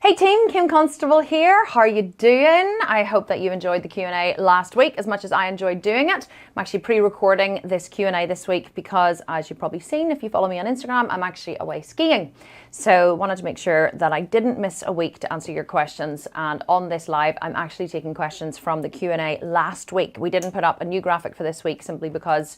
Hey team, Kim Constable here. How are you doing? I hope that you enjoyed the Q&A last week as much as I enjoyed doing it. I'm actually pre-recording this Q&A this week because, as you've probably seen if you follow me on Instagram, I'm actually away skiing. So wanted to make sure that I didn't miss a week to answer your questions. And on this live, I'm actually taking questions from the Q&A last week. We didn't put up a new graphic for this week simply because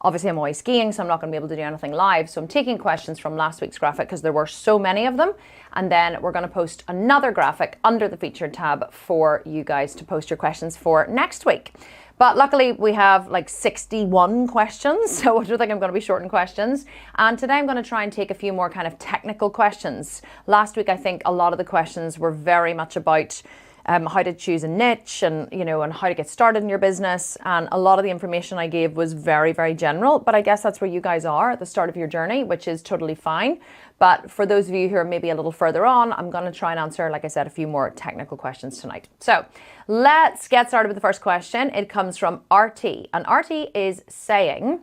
obviously I'm away skiing, so I'm not going to be able to do anything live. So I'm taking questions from last week's graphic because there were so many of them. And then we're going to post another graphic under the featured tab for you guys to post your questions for next week. But luckily we have like 61 questions, so I don't think I'm going to be short in questions. And today I'm going to try and take a few more kind of technical questions. Last week I think a lot of the questions were very much about how to choose a niche and how to get started in your business. And a lot of the information I gave was very, very general, but I guess that's where you guys are at the start of your journey, which is totally fine. But for those of you who are maybe a little further on, I'm going to try and answer, like I said, a few more technical questions tonight. So let's get started with the first question. It comes from RT, and RT is saying,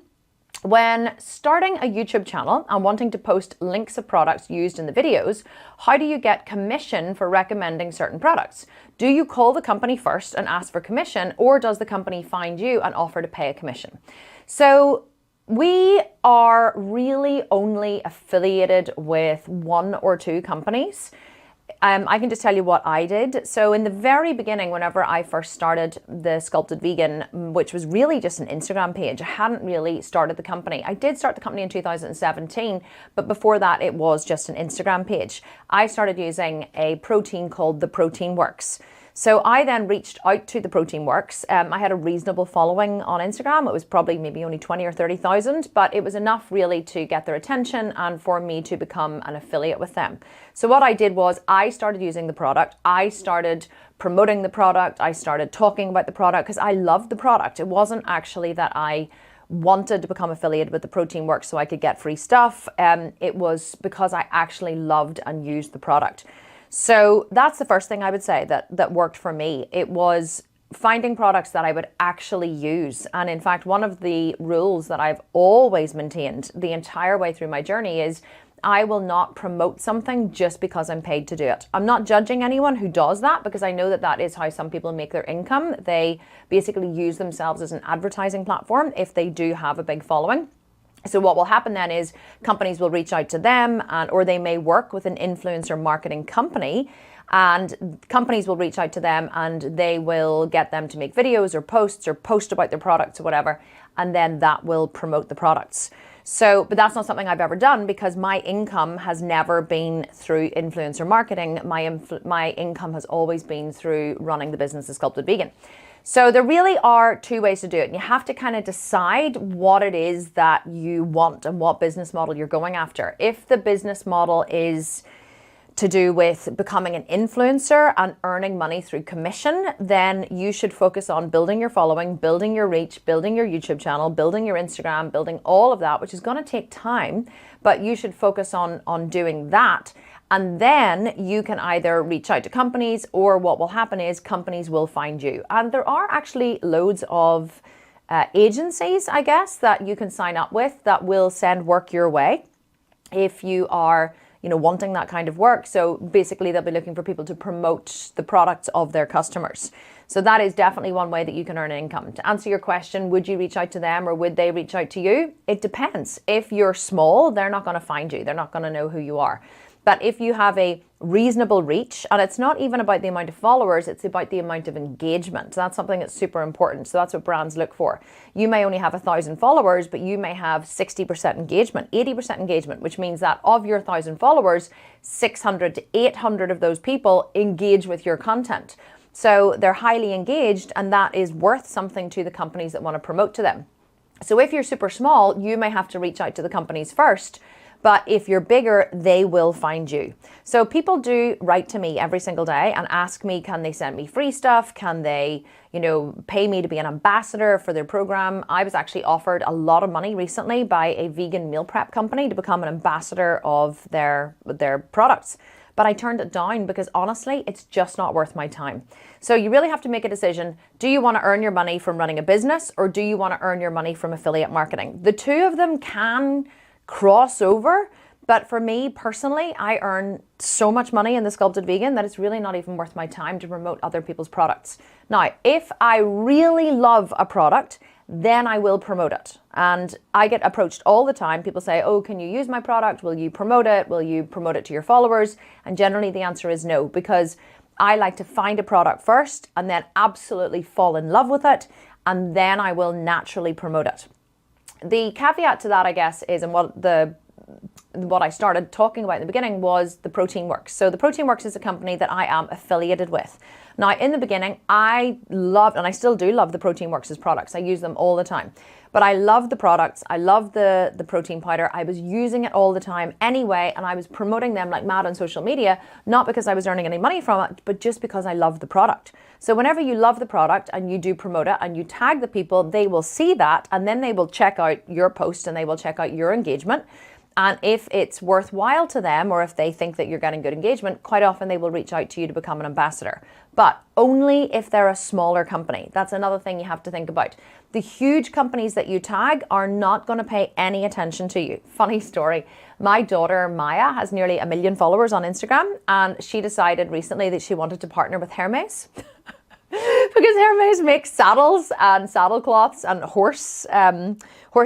when starting a YouTube channel and wanting to post links of products used in the videos, how do you get commission for recommending certain products? Do you call the company first and ask for commission, or does the company find you and offer to pay a commission? So we are really only affiliated with one or two companies. I can just tell you what I did. So in the very beginning, whenever I first started the Sculpted Vegan, which was really just an Instagram page, I hadn't really started the company. I did start the company in 2017, but before that it was just an Instagram page. I started using a protein called the Protein Works. So I then reached out to the Protein Works. I had a reasonable following on Instagram. It was probably maybe only 20 or 30,000, but it was enough really to get their attention and for me to become an affiliate with them. So what I did was I started using the product. I started promoting the product. I started talking about the product because I loved the product. It wasn't actually that I wanted to become affiliated with the Protein Works so I could get free stuff. It was because I actually loved and used the product. So that's the first thing I would say that worked for me. It was finding products that I would actually use. And in fact, one of the rules that I've always maintained the entire way through my journey is I will not promote something just because I'm paid to do it. I'm not judging anyone who does that because I know that that is how some people make their income. They basically use themselves as an advertising platform if they do have a big following. So what will happen then is companies will reach out to them or they may work with an influencer marketing company, and companies will reach out to them and they will get them to make videos or post about their products or whatever, and then that will promote the products. So, but that's not something I've ever done because my income has never been through influencer marketing. My income has always been through running the business of Sculpted Vegan. So there really are two ways to do it. And you have to kind of decide what it is that you want and what business model you're going after. If the business model is to do with becoming an influencer and earning money through commission, then you should focus on building your following, building your reach, building your YouTube channel, building your Instagram, building all of that, which is going to take time, but you should focus on doing that. And then you can either reach out to companies, or what will happen is companies will find you. And there are actually loads of agencies, I guess, that you can sign up with that will send work your way if you are wanting that kind of work. So basically they'll be looking for people to promote the products of their customers. So that is definitely one way that you can earn an income. To answer your question, would you reach out to them or would they reach out to you? It depends. If you're small, they're not going to find you. They're not going to know who you are. But if you have a reasonable reach, and it's not even about the amount of followers, it's about the amount of engagement. That's something that's super important. So that's what brands look for. You may only have 1,000 followers, but you may have 60% engagement, 80% engagement, which means that of your 1,000 followers, 600 to 800 of those people engage with your content. So they're highly engaged, and that is worth something to the companies that want to promote to them. So if you're super small, you may have to reach out to the companies first. But if you're bigger, they will find you. So people do write to me every single day and ask me, can they send me free stuff? Can they, pay me to be an ambassador for their program? I was actually offered a lot of money recently by a vegan meal prep company to become an ambassador of their products. But I turned it down because honestly, it's just not worth my time. So you really have to make a decision. Do you want to earn your money from running a business, or do you want to earn your money from affiliate marketing? The two of them can cross over, But for me personally, I earn so much money in the Sculpted Vegan that it's really not even worth my time to promote other people's products. Now, if I really love a product, then I will promote it. And I get approached all the time. People say, oh, can you use my product? Will you promote it? Will you promote it to your followers? And generally the answer is no, because I like to find a product first and then absolutely fall in love with it. And then I will naturally promote it. The caveat to that, I guess, is, and what I started talking about in the beginning was the Protein Works. So the Protein Works is a company that I am affiliated with. Now, in the beginning, I loved, and I still do love the Protein Works' products. I use them all the time. But I love the products. I love the protein powder. I was using it all the time anyway, and I was promoting them like mad on social media, not because I was earning any money from it, but just because I love the product. So whenever you love the product and you do promote it and you tag the people, they will see that, and then they will check out your post and they will check out your engagement. And if it's worthwhile to them, or if they think that you're getting good engagement, quite often they will reach out to you to become an ambassador. But only if they're a smaller company. That's another thing you have to think about. The huge companies that you tag are not going to pay any attention to you. Funny story. My daughter, Maya, has nearly 1 million followers on Instagram, and she decided recently that she wanted to partner with Hermes. Because Hermes makes saddles and saddle cloths and horse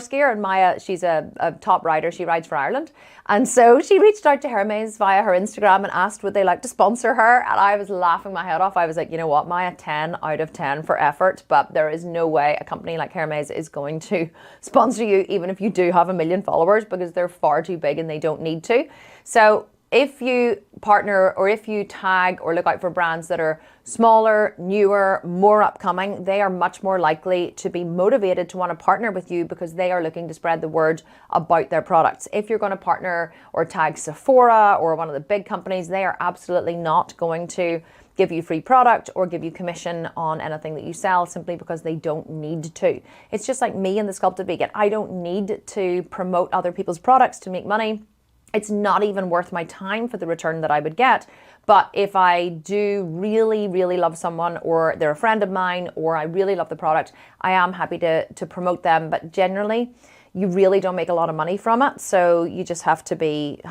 gear, and Maya, she's a top rider. She rides for Ireland, and so she reached out to Hermes via her Instagram and asked would they like to sponsor her, and I was laughing my head off. I was like, you know what, Maya, 10 out of 10 for effort, but there is no way a company like Hermes is going to sponsor you even if you do have 1 million followers, because they're far too big and they don't need to. So if you partner or if you tag or look out for brands that are smaller, newer, more upcoming, they are much more likely to be motivated to want to partner with you because they are looking to spread the word about their products. If you're going to partner or tag Sephora or one of the big companies, they are absolutely not going to give you free product or give you commission on anything that you sell simply because they don't need to. It's just like me and the Sculpted Vegan. I don't need to promote other people's products to make money. It's not even worth my time for the return that I would get. But if I do really, really love someone, or they're a friend of mine, or I really love the product, I am happy to promote them. But generally, you really don't make a lot of money from it. So you just have to be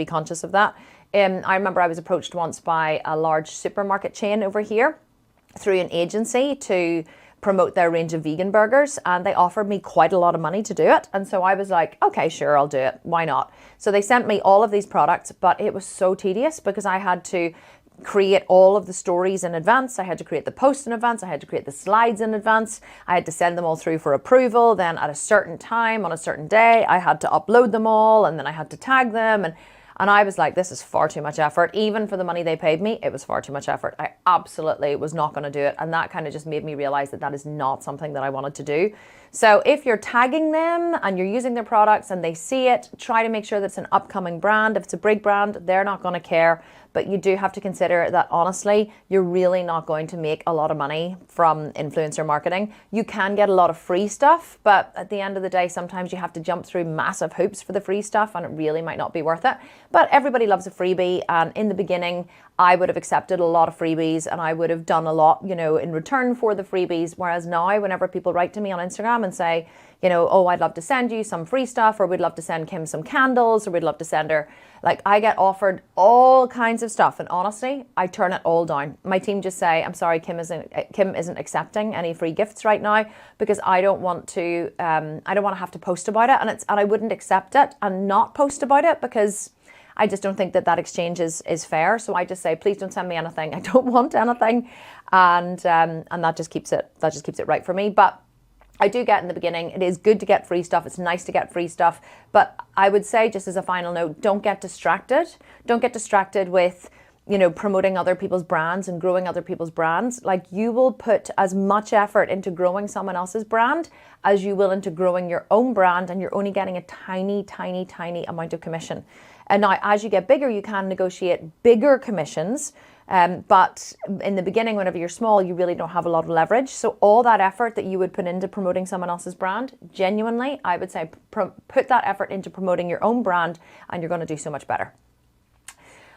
conscious of that. I remember I was approached once by a large supermarket chain over here through an agency to promote their range of vegan burgers, and they offered me quite a lot of money to do it. And so I was like, okay, sure, I'll do it. Why not? So they sent me all of these products, but it was so tedious because I had to create all of the stories in advance. I had to create the posts in advance. I had to create the slides in advance. I had to send them all through for approval. Then at a certain time on a certain day, I had to upload them all, and then I had to tag them. And I was like, this is far too much effort. Even for the money they paid me, it was far too much effort. I absolutely was not going to do it. And that kind of just made me realize that that is not something that I wanted to do. So if you're tagging them and you're using their products and they see it, try to make sure that it's an upcoming brand. If it's a big brand, they're not going to care. But you do have to consider that, honestly, you're really not going to make a lot of money from influencer marketing. You can get a lot of free stuff, but at the end of the day, sometimes you have to jump through massive hoops for the free stuff, and it really might not be worth it. But everybody loves a freebie, and in the beginning, I would have accepted a lot of freebies and I would have done a lot, in return for the freebies. Whereas now, whenever people write to me on Instagram and say, oh, I'd love to send you some free stuff, or we'd love to send Kim some candles, or we'd love to send her, I get offered all kinds of stuff. And honestly, I turn it all down. My team just say, I'm sorry, Kim isn't accepting any free gifts right now because I don't want to have to post about it. And I wouldn't accept it and not post about it because I just don't think that exchange is fair. So I just say, please don't send me anything. I don't want anything. And that just keeps it right for me. But I do get in the beginning, it is good to get free stuff. It's nice to get free stuff. But I would say, just as a final note, don't get distracted. Don't get distracted with, promoting other people's brands and growing other people's brands. You will put as much effort into growing someone else's brand as you will into growing your own brand, and you're only getting a tiny, tiny, tiny amount of commission. And now, as you get bigger, you can negotiate bigger commissions. But in the beginning, whenever you're small, you really don't have a lot of leverage. So all that effort that you would put into promoting someone else's brand, genuinely, I would say put that effort into promoting your own brand, and you're going to do so much better.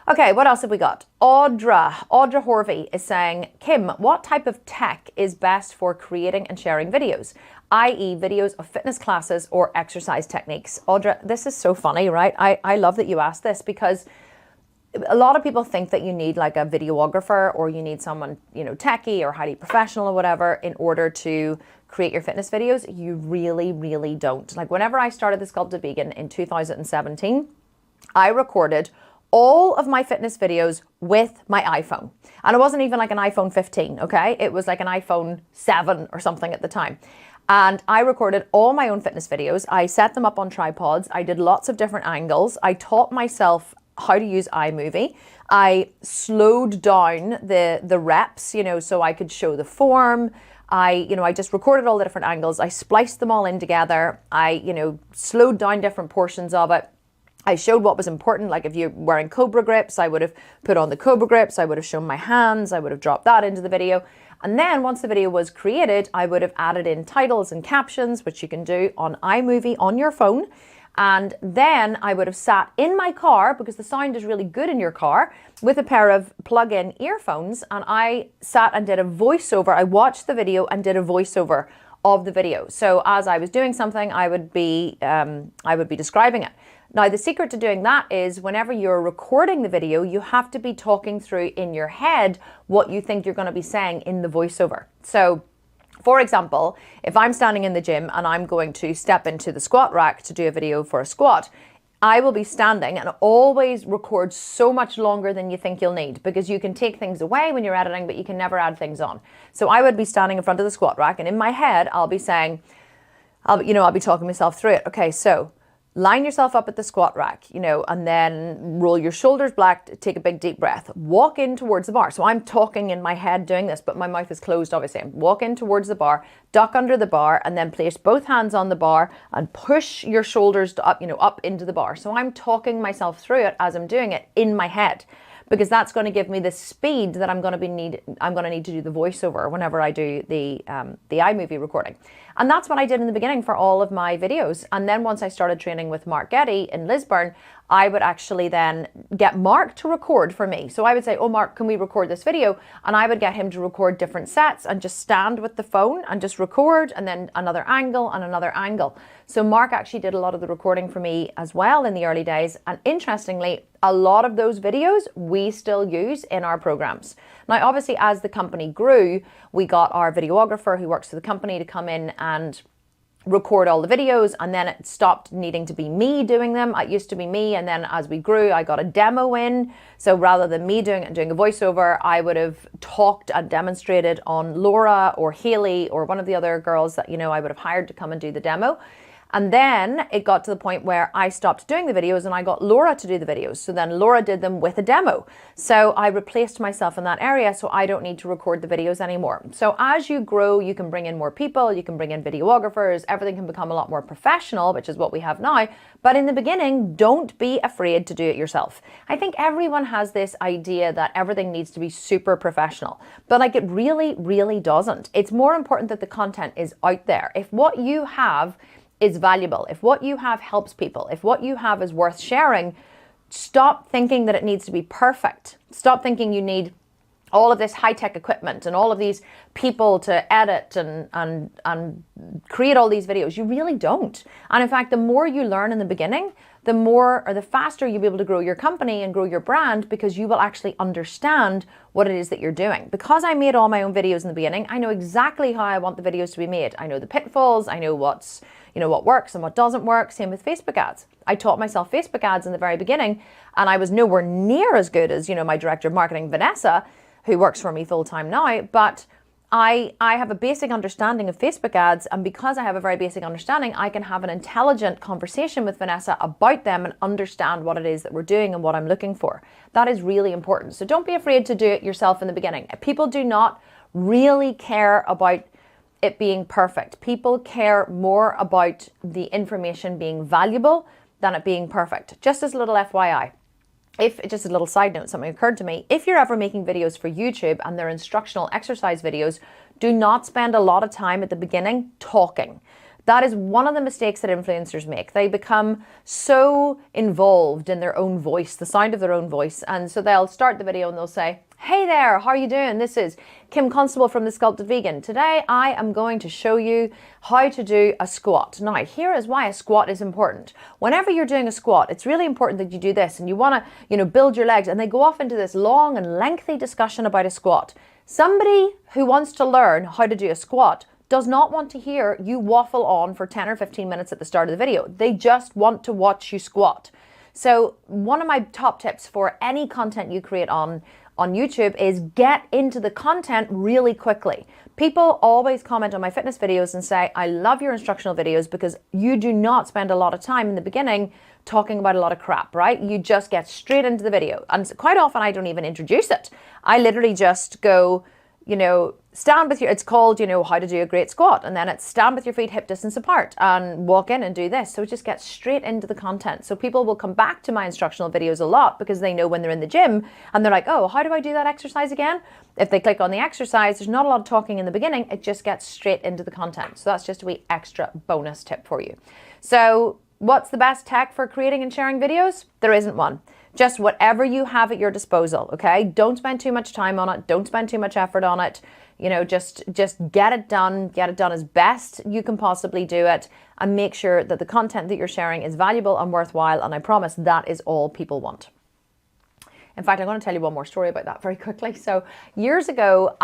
Okay, what else have we got? Audra Horvey is saying, Kim, what type of tech is best for creating and sharing videos? i.e. videos of fitness classes or exercise techniques. Audra, this is so funny, right? I love that you asked this, because a lot of people think that you need like a videographer, or you need someone, techie or highly professional or whatever in order to create your fitness videos. You really, really don't. Like whenever I started the Sculpted Vegan in 2017, I recorded all of my fitness videos with my iPhone. And it wasn't even like an iPhone 15, okay? It was like an iPhone 7 or something at the time. And I recorded all my own fitness videos. I set them up on tripods. I did lots of different angles. I taught myself how to use iMovie. I slowed down the reps, so I could show the form. I just recorded all the different angles. I spliced them all in together. I, slowed down different portions of it. I showed what was important. Like if you're wearing Cobra grips, I would have put on the Cobra grips. I would have shown my hands. I would have dropped that into the video. And then once the video was created, I would have added in titles and captions, which you can do on iMovie on your phone. And then I would have sat in my car, because the sound is really good in your car, with a pair of plug-in earphones. And I sat and did a voiceover. I watched the video and did a voiceover of the video. So as I was doing something, I would be describing it. Now, the secret to doing that is whenever you're recording the video, you have to be talking through in your head what you think you're going to be saying in the voiceover. So, for example, if I'm standing in the gym and I'm going to step into the squat rack to do a video for a squat, I will be standing and always record so much longer than you think you'll need, because you can take things away when you're editing, but you can never add things on. So I would be standing in front of the squat rack, and in my head, I'll be saying, I'll be talking myself through it. Okay, so line yourself up at the squat rack, and then roll your shoulders back, take a big deep breath, walk in towards the bar. So I'm talking in my head doing this, but my mouth is closed, obviously. Walk in towards the bar, duck under the bar, and then place both hands on the bar and push your shoulders up, up into the bar. So I'm talking myself through it as I'm doing it in my head, because that's going to give me the speed that I'm going to need to do the voiceover whenever I do the iMovie recording. And that's what I did in the beginning for all of my videos. And then once I started training with Mark Getty in Lisburn, I would actually then get Mark to record for me. So I would say, oh, Mark, can we record this video? And I would get him to record different sets and just stand with the phone and just record, and then another angle and another angle. So Mark actually did a lot of the recording for me as well in the early days. And interestingly, a lot of those videos we still use in our programs. Now, obviously, as the company grew, we got our videographer who works for the company to come in and record all the videos, and then it stopped needing to be me doing them. It used to be me, and then as we grew, I got a demo in. So rather than me doing it and doing a voiceover, I would have talked and demonstrated on Laura or Haley or one of the other girls that I would have hired to come and do the demo. And then it got to the point where I stopped doing the videos and I got Laura to do the videos. So then Laura did them with a demo. So I replaced myself in that area, so I don't need to record the videos anymore. So as you grow, you can bring in more people, you can bring in videographers, everything can become a lot more professional, which is what we have now. But in the beginning, don't be afraid to do it yourself. I think everyone has this idea that everything needs to be super professional, but like it really, really doesn't. It's more important that the content is out there. If what you have is valuable, if what you have helps people, if what you have is worth sharing, stop thinking that it needs to be perfect. Stop thinking you need all of this high-tech equipment and all of these people to edit and create all these videos. You really don't. And in fact, the more you learn in the beginning, the more or the faster you'll be able to grow your company and grow your brand, because you will actually understand what it is that you're doing. Because I made all my own videos in the beginning, I know exactly how I want the videos to be made. I know the pitfalls, I know what works and what doesn't work. Same with Facebook ads. I taught myself Facebook ads in the very beginning, and I was nowhere near as good as, my director of marketing, Vanessa, who works for me full time now. But I have a basic understanding of Facebook ads, and because I have a very basic understanding, I can have an intelligent conversation with Vanessa about them and understand what it is that we're doing and what I'm looking for. That is really important. So don't be afraid to do it yourself in the beginning. People do not really care about it being perfect. People care more about the information being valuable than it being perfect. Just as a little FYI. Just a little side note, something occurred to me. If you're ever making videos for YouTube and they're instructional exercise videos, do not spend a lot of time at the beginning talking. That is one of the mistakes that influencers make. They become so involved in their own voice, the sound of their own voice. And so they'll start the video and they'll say, Hey there, how are you doing? This is Kim Constable from The Sculpted Vegan. Today I am going to show you how to do a squat. Now, here is why a squat is important. Whenever you're doing a squat, it's really important that you do this and you want to, build your legs, and they go off into this long and lengthy discussion about a squat. Somebody who wants to learn how to do a squat does not want to hear you waffle on for 10 or 15 minutes at the start of the video. They just want to watch you squat. So one of my top tips for any content you create on YouTube is get into the content really quickly. People always comment on my fitness videos and say, I love your instructional videos because you do not spend a lot of time in the beginning talking about a lot of crap, right? You just get straight into the video. And quite often I don't even introduce it. I literally just go, stand with your, it's called, how to do a great squat. And then it's stand with your feet hip distance apart and walk in and do this. So it just gets straight into the content. So people will come back to my instructional videos a lot because they know when they're in the gym and they're like, oh, how do I do that exercise again? If they click on the exercise, there's not a lot of talking in the beginning. It just gets straight into the content. So that's just a wee extra bonus tip for you. So what's the best tech for creating and sharing videos? There isn't one. Just whatever you have at your disposal, okay? Don't spend too much time on it. Don't spend too much effort on it. Just get it done. Get it done as best you can possibly do it, and make sure that the content that you're sharing is valuable and worthwhile. And I promise that is all people want. In fact, I'm going to tell you one more story about that very quickly. So years ago,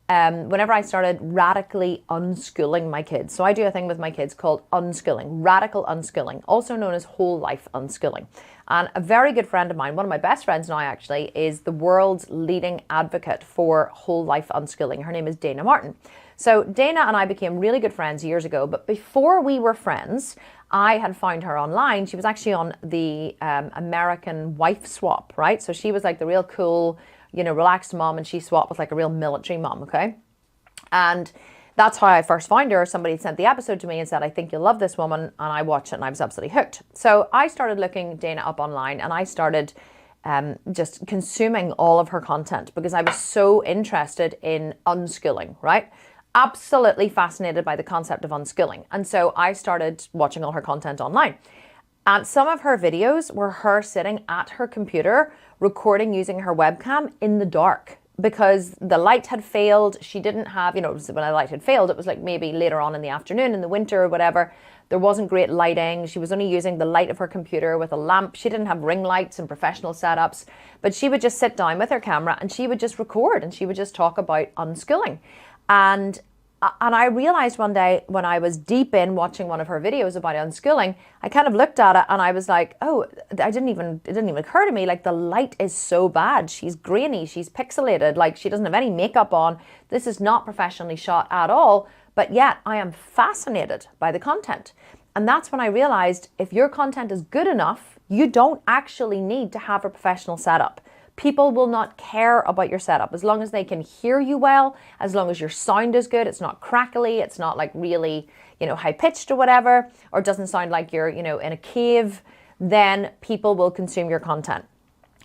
whenever I started radically unschooling my kids, so I do a thing with my kids called unschooling, radical unschooling, also known as whole life unschooling. And a very good friend of mine, one of my best friends now actually, is the world's leading advocate for whole life unschooling. Her name is Dana Martin. So Dana and I became really good friends years ago, but before we were friends, I had found her online. She was actually on the American Wife Swap, right? So she was like the real cool, relaxed mom, and she swapped with like a real military mom, okay? And that's how I first found her. Somebody sent the episode to me and said, I think you'll love this woman. And I watched it and I was absolutely hooked. So I started looking Dana up online, and I started just consuming all of her content because I was so interested in unschooling, right? Absolutely fascinated by the concept of unschooling. And so I started watching all her content online. And some of her videos were her sitting at her computer recording using her webcam in the dark because the light had failed. She didn't have, when the light had failed, it was like maybe later on in the afternoon, in the winter or whatever. There wasn't great lighting. She was only using the light of her computer with a lamp. She didn't have ring lights and professional setups, but she would just sit down with her camera and she would just record and she would just talk about unschooling. And I realized one day when I was deep in watching one of her videos about unschooling, I kind of looked at it and I was like, oh, it didn't even occur to me, like the light is so bad. She's grainy, she's pixelated, like she doesn't have any makeup on. This is not professionally shot at all, but yet I am fascinated by the content. And that's when I realized if your content is good enough, you don't actually need to have a professional setup. People will not care about your setup as long as they can hear you well, as long as your sound is good, it's not crackly, it's not like really, high pitched or whatever, or it doesn't sound like you're, in a cave, then people will consume your content.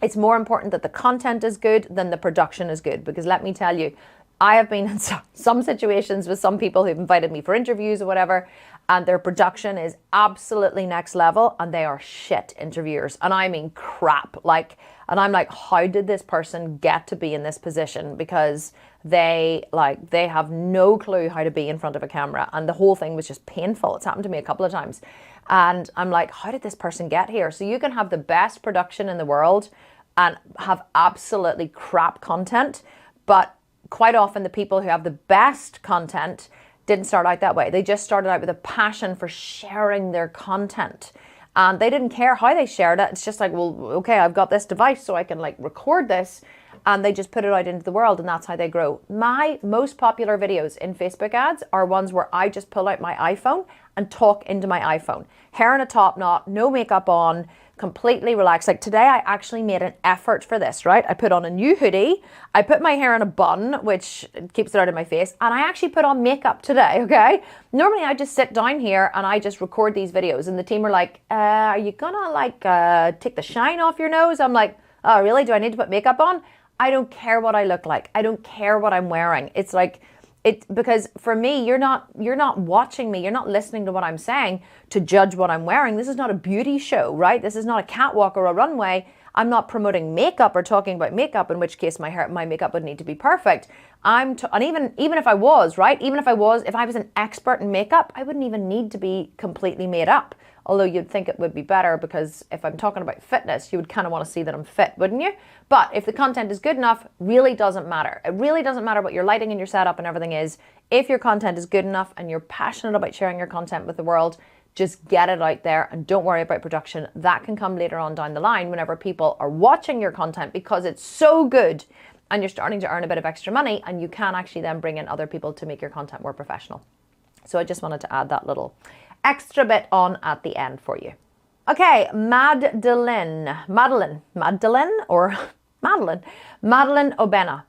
It's more important that the content is good than the production is good, because let me tell you, I have been in some situations with some people who've invited me for interviews or whatever, and their production is absolutely next level and they are shit interviewers. And I mean crap. And I'm like, how did this person get to be in this position? Because they have no clue how to be in front of a camera. And the whole thing was just painful. It's happened to me a couple of times. And I'm like, how did this person get here? So you can have the best production in the world and have absolutely crap content. But quite often the people who have the best content didn't start out that way. They just started out with a passion for sharing their content. And they didn't care how they shared it. It's just like, well, okay, I've got this device so I can record this. And they just put it out into the world, and that's how they grow. My most popular videos in Facebook ads are ones where I just pull out my iPhone and talk into my iPhone. Hair in a top knot, no makeup on, completely relaxed. Like today, I actually made an effort for this, right? I put on a new hoodie. I put my hair in a bun, which keeps it out of my face. And I actually put on makeup today, okay? Normally, I just sit down here and I just record these videos. And the team are like, are you gonna take the shine off your nose? I'm like, oh, really? Do I need to put makeup on? I don't care what I look like. I don't care what I'm wearing. It's like, because for me, you're not watching me. You're not listening to what I'm saying to judge what I'm wearing. This is not a beauty show, right? This is not a catwalk or a runway. I'm not promoting makeup or talking about makeup, in which case my hair, my makeup would need to be perfect. And even if I was, right, if I was an expert in makeup, I wouldn't even need to be completely made up. Although you'd think it would be better, because if I'm talking about fitness, you would kind of want to see that I'm fit, wouldn't you? But if the content is good enough, really doesn't matter. It really doesn't matter what your lighting and your setup and everything is. If your content is good enough and you're passionate about sharing your content with the world, just get it out there and don't worry about production. That can come later on down the line whenever people are watching your content because it's so good and you're starting to earn a bit of extra money, and you can actually then bring in other people to make your content more professional. So I just wanted to add that little extra bit on at the end for you. Okay, Madeline Obena.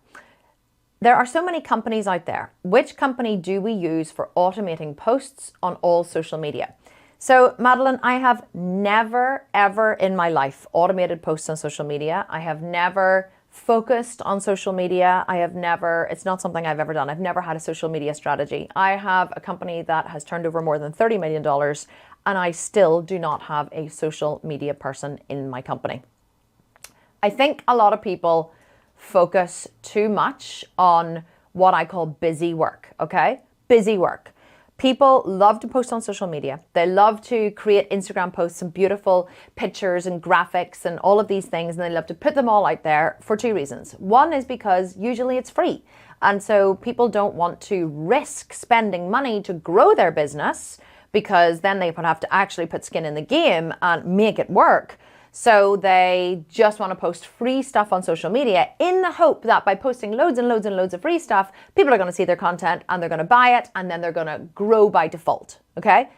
There are so many companies out there. Which company do we use for automating posts on all social media? So Madeline, I have never, ever in my life automated posts on social media. I have never focused on social media. It's not something I've ever done. I've never had a social media strategy. I have a company that has turned over more than $30 million, and I still do not have a social media person in my company. I think a lot of people focus too much on what I call busy work, okay? Busy work. People love to post on social media. They love to create Instagram posts and beautiful pictures and graphics and all of these things, and they love to put them all out there for two reasons. One is because usually it's free, and so people don't want to risk spending money to grow their business, because then they would have to actually put skin in the game and make it work. So they just want to post free stuff on social media in the hope that by posting loads and loads and loads of free stuff, people are going to see their content and they're going to buy it, and then they're going to grow by default. Okay?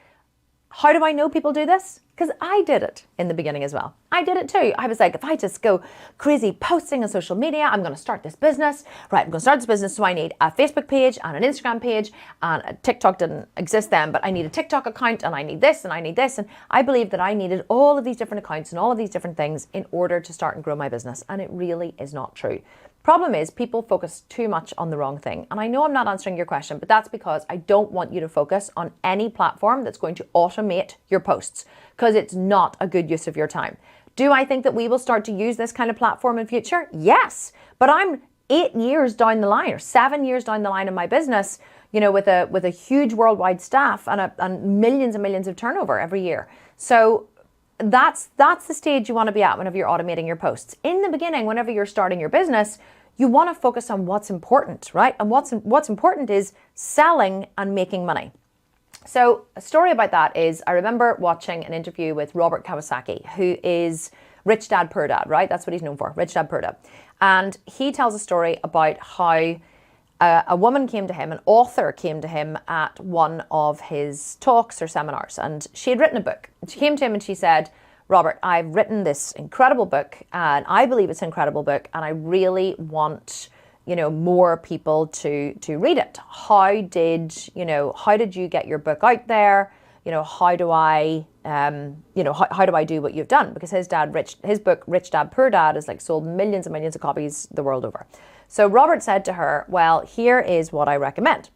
How do I know people do this? Because I did it in the beginning as well. I did it too. I was like, if I just go crazy posting on social media, I'm going to start this business. Right, I'm going to start this business, so I need a Facebook page and an Instagram page, and TikTok didn't exist then, but I need a TikTok account, and I need this, and I need this. And I believed that I needed all of these different accounts and all of these different things in order to start and grow my business. And it really is not true. Problem is, people focus too much on the wrong thing. And I know I'm not answering your question, but that's because I don't want you to focus on any platform that's going to automate your posts, because it's not a good use of your time. Do I think that we will start to use this kind of platform in future? Yes, but I'm 8 years down the line or 7 years down the line in my business, you know, with a huge worldwide staff and millions and millions of turnover every year. So that's the stage you want to be at whenever you're automating your posts. In the beginning, whenever you're starting your business, you want to focus on what's important, right? And what's important is selling and making money. So a story about that is, I remember watching an interview with Robert Kiyosaki, who is Rich Dad Poor Dad, right? That's what he's known for, Rich Dad Poor Dad. And he tells a story about how a woman came to him, an author came to him at one of his talks or seminars, and she had written a book. She came to him and she said, Robert, I've written this incredible book, and I believe it's an incredible book, and I really want, you know, more people to read it. How did you get your book out there? You know, how do I do what you've done? Because his book, Rich Dad Poor Dad, is like sold millions and millions of copies the world over. So Robert said to her, well, here is what I recommend.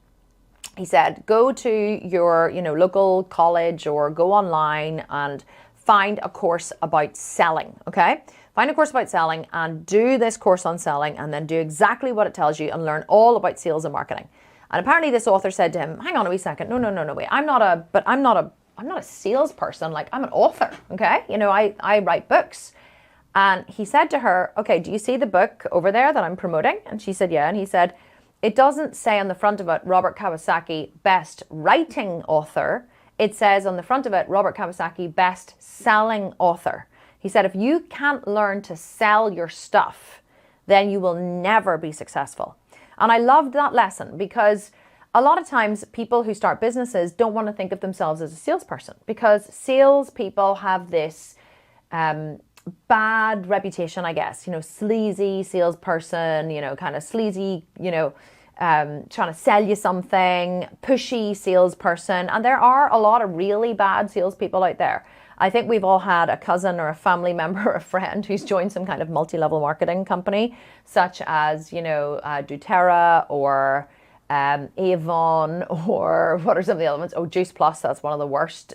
He said, go to your, local college or go online and find a course about selling, okay? Find a course about selling and do this course on selling, and then do exactly what it tells you and learn all about sales and marketing. And apparently this author said to him, hang on a wee second, no, wait, I'm not a salesperson, like I'm an author, okay? I write books. And he said to her, okay, do you see the book over there that I'm promoting? And she said, yeah. And he said, it doesn't say on the front of it, Robert Kiyosaki, best writing author. It says on the front of it, Robert Kiyosaki, best selling author. He said, if you can't learn to sell your stuff, then you will never be successful. And I loved that lesson, because a lot of times people who start businesses don't want to think of themselves as a salesperson, because salespeople have this bad reputation, I guess, sleazy salesperson, kind of sleazy, trying to sell you something, pushy salesperson. And there are a lot of really bad salespeople out there. I think we've all had a cousin or a family member or a friend who's joined some kind of multi-level marketing company, such as, doTERRA or Avon, or what are some of the other ones? Oh, Juice Plus, that's one of the worst.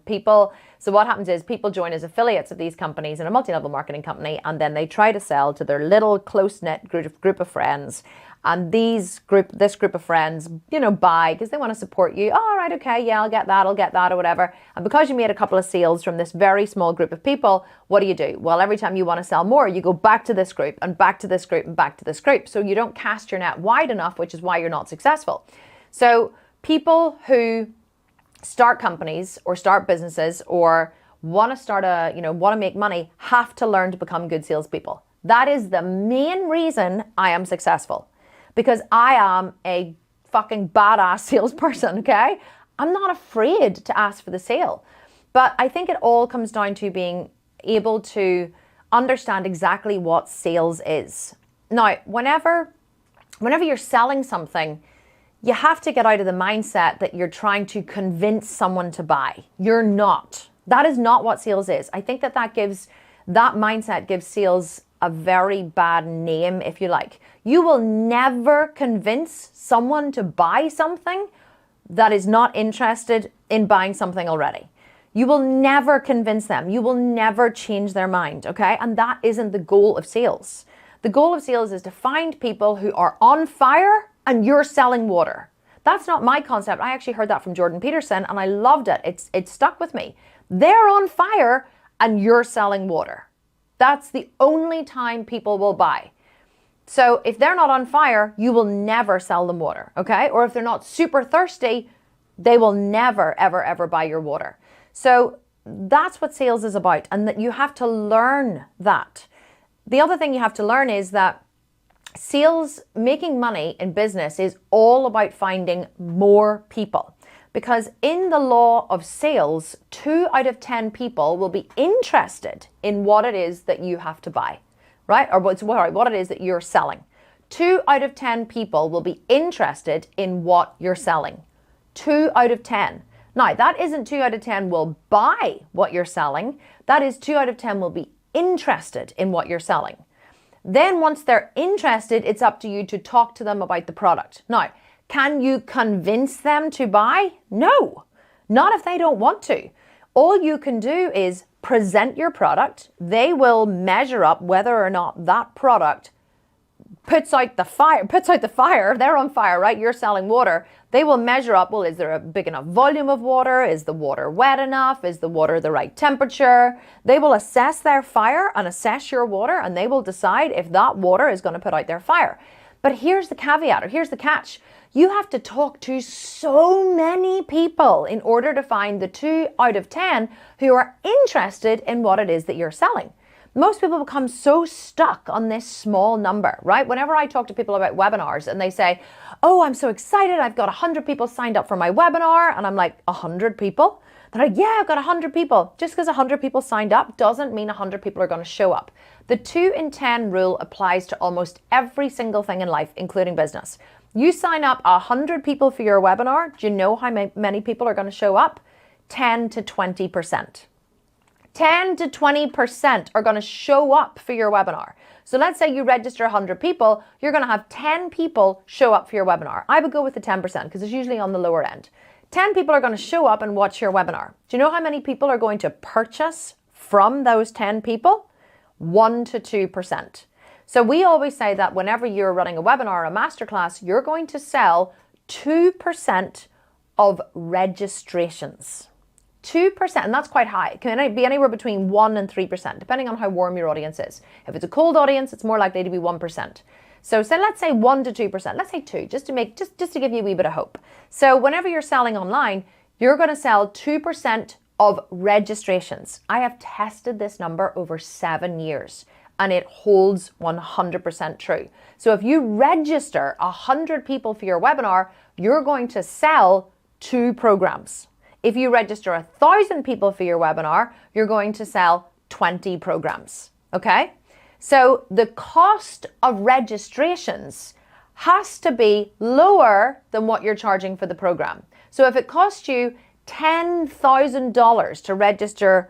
People So what happens is people join as affiliates of these companies in a multi-level marketing company, and then they try to sell to their little close-knit group of friends. And this group of friends, buy because they want to support you. Oh, all right, okay, yeah, I'll get that, or whatever. And because you made a couple of sales from this very small group of people, what do? Well, every time you want to sell more, you go back to this group and back to this group and back to this group. So you don't cast your net wide enough, which is why you're not successful. So people who start companies or start businesses or want to make money have to learn to become good salespeople. That is the main reason I am successful. Because I am a fucking badass salesperson, okay? I'm not afraid to ask for the sale. But I think it all comes down to being able to understand exactly what sales is. Now, whenever you're selling something, you have to get out of the mindset that you're trying to convince someone to buy. You're not. That is not what sales is. I think that mindset gives sales a very bad name, if you like. You will never convince someone to buy something that is not interested in buying something already. You will never convince them. You will never change their mind, okay? And that isn't the goal of sales. The goal of sales is to find people who are on fire and you're selling water. That's not my concept. I actually heard that from Jordan Peterson and I loved it. It stuck with me. They're on fire and you're selling water. That's the only time people will buy. So if they're not on fire, you will never sell them water, okay? Or if they're not super thirsty, they will never, ever, ever buy your water. So that's what sales is about, and that you have to learn that. The other thing you have to learn is that sales, making money in business is all about finding more people. Because in the law of sales, 2 out of 10 people will be interested in what it is that you have to buy, right? Or what it is that you're selling. 2 out of 10 people will be interested in what you're selling. 2 out of 10. Now, that isn't 2 out of 10 will buy what you're selling. That is 2 out of 10 will be interested in what you're selling. Then once they're interested, it's up to you to talk to them about the product. Now, can you convince them to buy? No, not if they don't want to. All you can do is present your product. They will measure up whether or not that product puts out the fire. They're on fire, right? You're selling water. They will measure up, well, is there a big enough volume of water? Is the water wet enough? Is the water the right temperature? They will assess their fire and assess your water, and they will decide if that water is going to put out their fire. But here's the caveat, or here's the catch. You have to talk to so many people in order to find the 2 out of 10 who are interested in what it is that you're selling. Most people become so stuck on this small number, right? Whenever I talk to people about webinars and they say, oh, I'm so excited, I've got 100 people signed up for my webinar. And I'm like, 100 people? They're like, yeah, I've got 100 people. Just because 100 people signed up doesn't mean 100 people are going to show up. The 2 in 10 rule applies to almost every single thing in life, including business. You sign up 100 people for your webinar. Do you know how many people are going to show up? 10 to 20%. 10 to 20% are going to show up for your webinar. So let's say you register 100 people, you're going to have 10 people show up for your webinar. I would go with the 10% because it's usually on the lower end. 10 people are going to show up and watch your webinar. Do you know how many people are going to purchase from those 10 people? 1 to 2%. So we always say that whenever you're running a webinar or a masterclass, you're going to sell 2% of registrations. 2%, and that's quite high. It can be anywhere between 1 and 3%, depending on how warm your audience is. If it's a cold audience, it's more likely to be 1%. So let's say 1 to 2%. Let's say 2, just to give you a wee bit of hope. So whenever you're selling online, you're going to sell 2% of registrations. I have tested this number over 7 years, and it holds 100% true. So if you register 100 people for your webinar, you're going to sell 2 programs. If you register 1,000 people for your webinar, you're going to sell 20 programs, okay? So the cost of registrations has to be lower than what you're charging for the program. So if it costs you $10,000 to register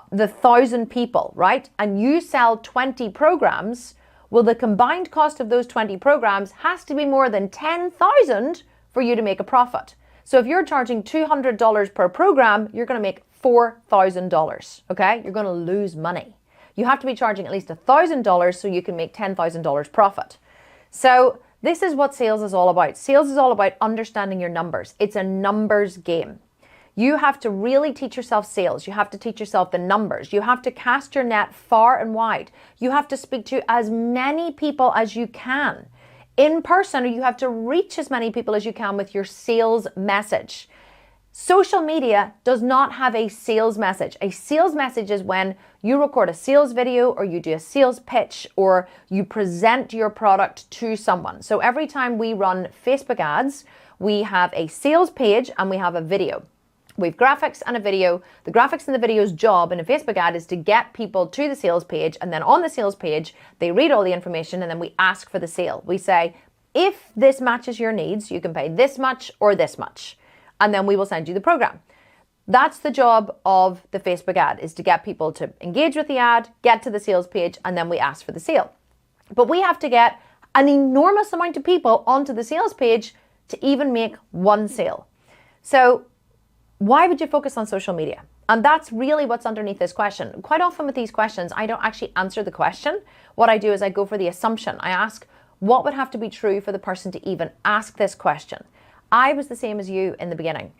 the 1,000 people, right? And you sell 20 programs, well, the combined cost of those 20 programs has to be more than $10,000 for you to make a profit. So if you're charging $200 per program, you're going to make $4,000, okay? You're going to lose money. You have to be charging at least $1,000 so you can make $10,000 profit. So this is what sales is all about. Sales is all about understanding your numbers. It's a numbers game. You have to really teach yourself sales. You have to teach yourself the numbers. You have to cast your net far and wide. You have to speak to as many people as you can in person, or you have to reach as many people as you can with your sales message. Social media does not have a sales message. A sales message is when you record a sales video or you do a sales pitch or you present your product to someone. So every time we run Facebook ads, we have a sales page and we have a video. We have graphics and a video. The graphics and the video's job in a Facebook ad is to get people to the sales page, and then on the sales page, they read all the information and then we ask for the sale. We say, if this matches your needs, you can pay this much or this much, and then we will send you the program. That's the job of the Facebook ad, is to get people to engage with the ad, get to the sales page, and then we ask for the sale. But we have to get an enormous amount of people onto the sales page to even make one sale. So why would you focus on social media? And that's really what's underneath this question. Quite often with these questions, I don't actually answer the question. What I do is I go for the assumption. I ask, what would have to be true for the person to even ask this question? I was the same as you in the beginning.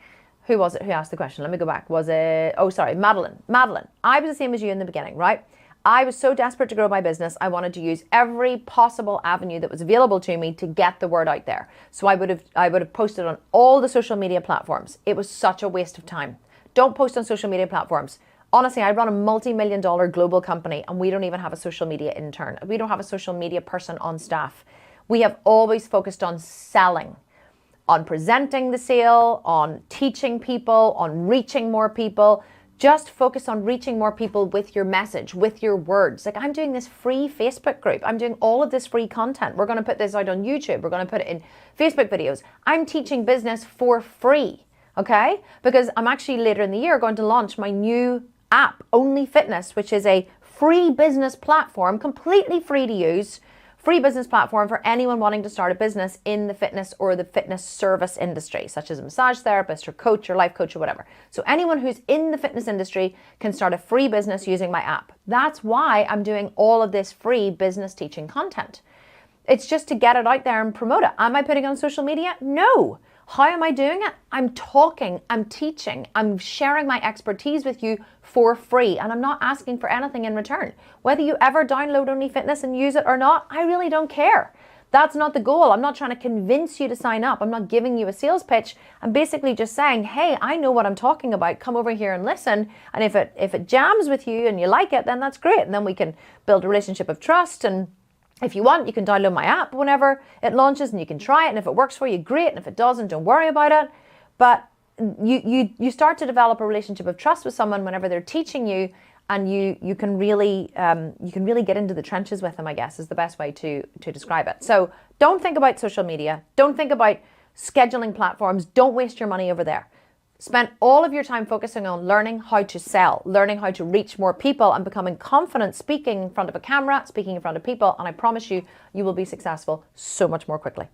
Who was it who asked the question? Let me go back. Was it, Madeline. Madeline, I was the same as you in the beginning, right? I was so desperate to grow my business, I wanted to use every possible avenue that was available to me to get the word out there. So I would have posted on all the social media platforms. It was such a waste of time. Don't post on social media platforms. Honestly, I run a multi-million-dollar global company and we don't even have a social media intern. We don't have a social media person on staff. We have always focused on selling, on presenting the sale, on teaching people, on reaching more people. Just focus on reaching more people with your message, with your words. Like, I'm doing this free Facebook group. I'm doing all of this free content. We're going to put this out on YouTube. We're going to put it in Facebook videos. I'm teaching business for free, okay? Because I'm actually later in the year going to launch my new app, Only Fitness, which is a free business platform, completely free to use, free business platform for anyone wanting to start a business in the fitness or the fitness service industry, such as a massage therapist or coach or life coach or whatever. So anyone who's in the fitness industry can start a free business using my app. That's why I'm doing all of this free business teaching content. It's just to get it out there and promote it. Am I putting it on social media? No. How am I doing it? I'm talking, I'm teaching, I'm sharing my expertise with you for free, and I'm not asking for anything in return. Whether you ever download Only Fitness and use it or not, I really don't care. That's not the goal. I'm not trying to convince you to sign up. I'm not giving you a sales pitch. I'm basically just saying, hey, I know what I'm talking about. Come over here and listen. And if it jams with you and you like it, then that's great. And then we can build a relationship of trust. And if you want, you can download my app whenever it launches and you can try it. And if it works for you, great. And if it doesn't, don't worry about it. But you start to develop a relationship of trust with someone whenever they're teaching you, and you can really get into the trenches with them, I guess, is the best way to describe it. So don't think about social media. Don't think about scheduling platforms. Don't waste your money over there. Spend all of your time focusing on learning how to sell, learning how to reach more people, and becoming confident speaking in front of a camera, speaking in front of people. And I promise you, you will be successful so much more quickly.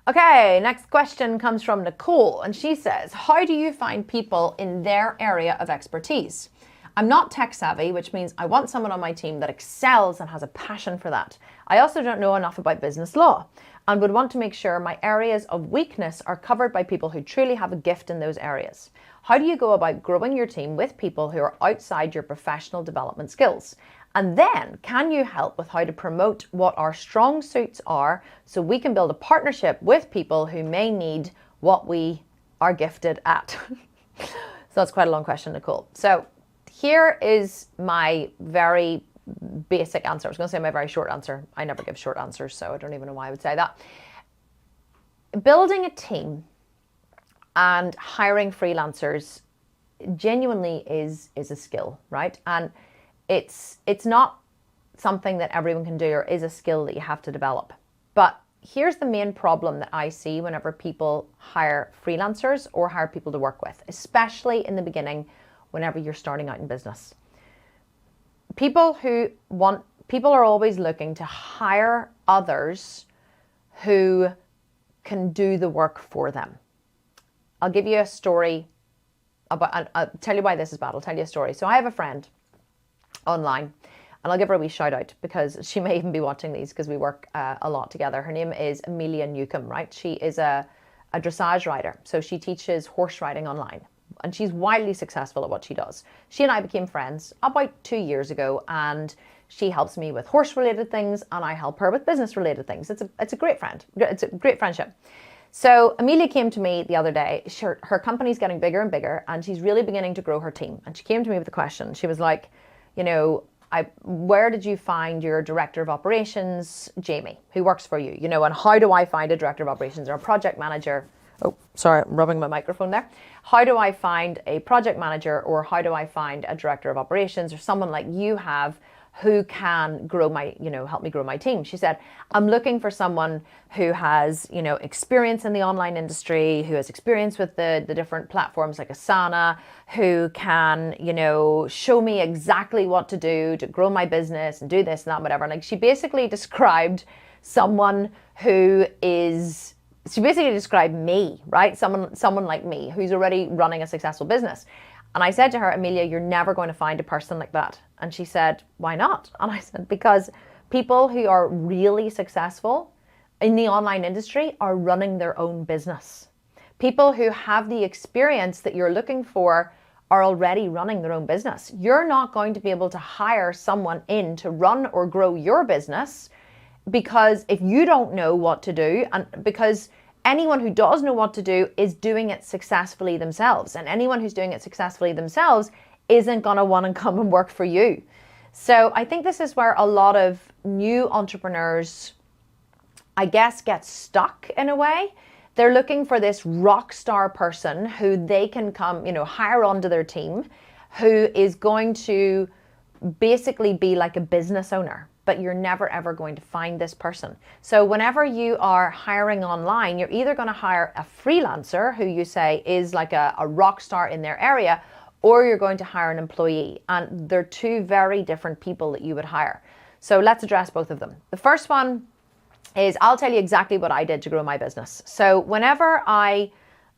Okay, next question comes from Nicole, and she says, how do you find people in their area of expertise? I'm not tech savvy, which means I want someone on my team that excels and has a passion for that. I also don't know enough about business law and would want to make sure my areas of weakness are covered by people who truly have a gift in those areas. How do you go about growing your team with people who are outside your professional development skills? And then, can you help with how to promote what our strong suits are so we can build a partnership with people who may need what we are gifted at? So that's quite a long question, Nicole. So here is my very basic answer. I was going to say my very short answer. I never give short answers, so I don't even know why I would say that. Building a team and hiring freelancers genuinely is a skill, right? And it's not something that everyone can do, or is a skill that you have to develop. But here's the main problem that I see whenever people hire freelancers or hire people to work with, especially in the beginning, whenever you're starting out in business. People are always looking to hire others who can do the work for them. I'll give you a story and I'll tell you why this is bad. I'll tell you a story. So I have a friend online, and I'll give her a wee shout out because she may even be watching these because we work a lot together. Her name is Amelia Newcomb, right? She is a dressage rider. So she teaches horse riding online, and she's wildly successful at what she does. She and I became friends about 2 years ago, and she helps me with horse related things and I help her with business related things. It's a great friend. It's a great friendship. So Amelia came to me the other day. Her company's getting bigger and bigger, and she's really beginning to grow her team. And she came to me with a question. She was like, where did you find your director of operations, Jamie, who works for you? And how do I find a director of operations or a project manager? Oh, sorry, I'm rubbing my microphone there. How do I find a project manager, or how do I find a director of operations, or someone like you have who can grow help me grow my team? She said, I'm looking for someone who has, experience in the online industry, who has experience with the different platforms like Asana, who can, show me exactly what to do to grow my business and do this and that, whatever. Like she basically described me, right? Someone like me who's already running a successful business. And I said to her, Amelia, you're never going to find a person like that. And she said, why not? And I said, because people who are really successful in the online industry are running their own business. People who have the experience that you're looking for are already running their own business. You're not going to be able to hire someone in to run or grow your business because if you don't know what to do, and because anyone who does know what to do is doing it successfully themselves. And anyone who's doing it successfully themselves isn't going to want to come and work for you. So I think this is where a lot of new entrepreneurs, I guess, get stuck in a way. They're looking for this rock star person who they can come, hire onto their team, who is going to basically be like a business owner. But you're never ever going to find this person. So whenever you are hiring online, you're either going to hire a freelancer who you say is like a rock star in their area, or you're going to hire an employee. And they're two very different people that you would hire. So let's address both of them. The first one is, I'll tell you exactly what I did to grow my business. So whenever I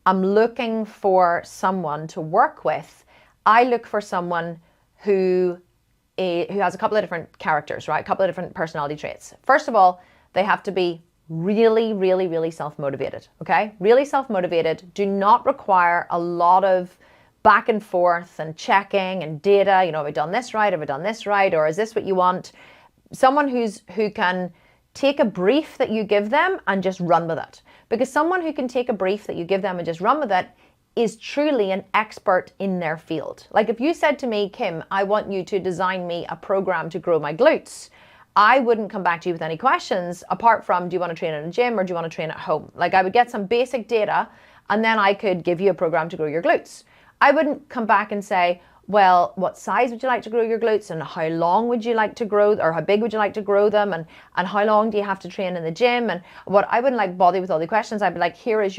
am looking for someone to work with, I look for someone who has a couple of different characters, right? A couple of different personality traits. First of all, they have to be really, really, really self-motivated, okay? Really self-motivated, do not require a lot of back and forth and checking and data, have I done this right? Have I done this right? Or is this what you want? Someone who can take a brief that you give them and just run with it. Because someone who can take a brief that you give them and just run with it is truly an expert in their field. Like if you said to me, Kim, I want you to design me a program to grow my glutes, I wouldn't come back to you with any questions apart from, do you want to train in a gym or do you want to train at home? Like I would get some basic data and then I could give you a program to grow your glutes. I wouldn't come back and say, well, what size would you like to grow your glutes and how long would you like to grow, or how big would you like to grow them, and how long do you have to train in the gym? And what I wouldn't bother with all the questions. I'd be like, here is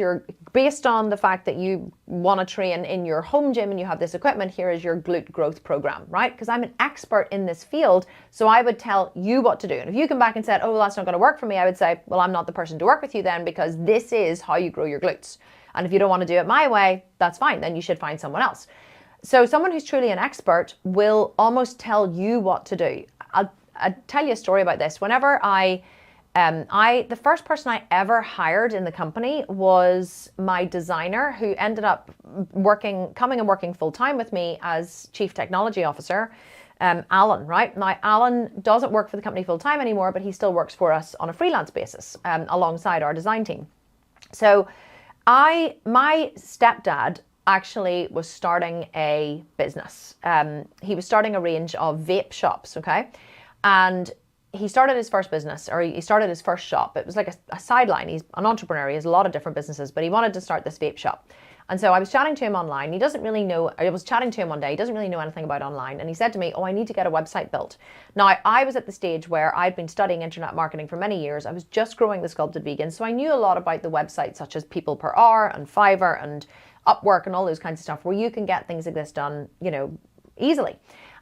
based on the fact that you want to train in your home gym and you have this equipment, here is your glute growth program, right? Because I'm an expert in this field, so I would tell you what to do. And if you come back and said, oh, well, that's not going to work for me, I would say, well, I'm not the person to work with you then, because this is how you grow your glutes. And if you don't want to do it my way, that's fine, then you should find someone else. So someone who's truly an expert will almost tell you what to do. I'll tell you a story about this. Whenever the first person I ever hired in the company was my designer, who ended up coming and working full time with me as Chief Technology Officer, Alan, right? Now, Alan doesn't work for the company full time anymore, but he still works for us on a freelance basis alongside our design team. So my stepdad actually was starting a business. He was starting a range of vape shops, okay? And he started his first business, or he started his first shop. It was like a sideline. He's an entrepreneur. He has a lot of different businesses, but he wanted to start this vape shop. And so I was chatting to him online. He doesn't really know, I was chatting to him one day. He doesn't really know anything about online. And he said to me, oh, I need to get a website built. Now, I was at the stage where I'd been studying internet marketing for many years. I was just growing the Sculpted Vegan. So I knew a lot about the websites such as People Per Hour and Fiverr and Upwork and all those kinds of stuff where you can get things like this done, easily.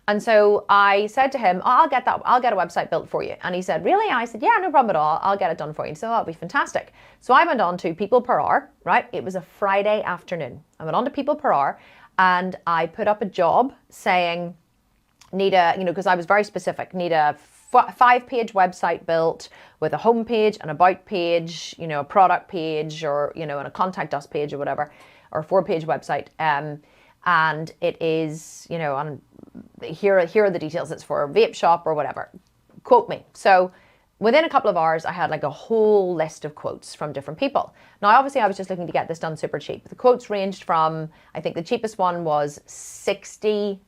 And so I said to him, I'll get a website built for you. And he said, really? And I said, yeah, no problem at all. I'll get it done for you. And so that'll be fantastic. So I went on to People Per Hour, right? It was a Friday afternoon. I went on to People Per Hour and I put up a job saying, because I was very specific, need a 5-page website built with a home page, an about page, a product page, or, and a contact us page or whatever, or a 4-page website. And it is, on here are the details. It's for a vape shop or whatever. Quote me. So within a couple of hours, I had like a whole list of quotes from different people. Now, obviously, I was just looking to get this done super cheap. The quotes ranged from, I think the cheapest one was $60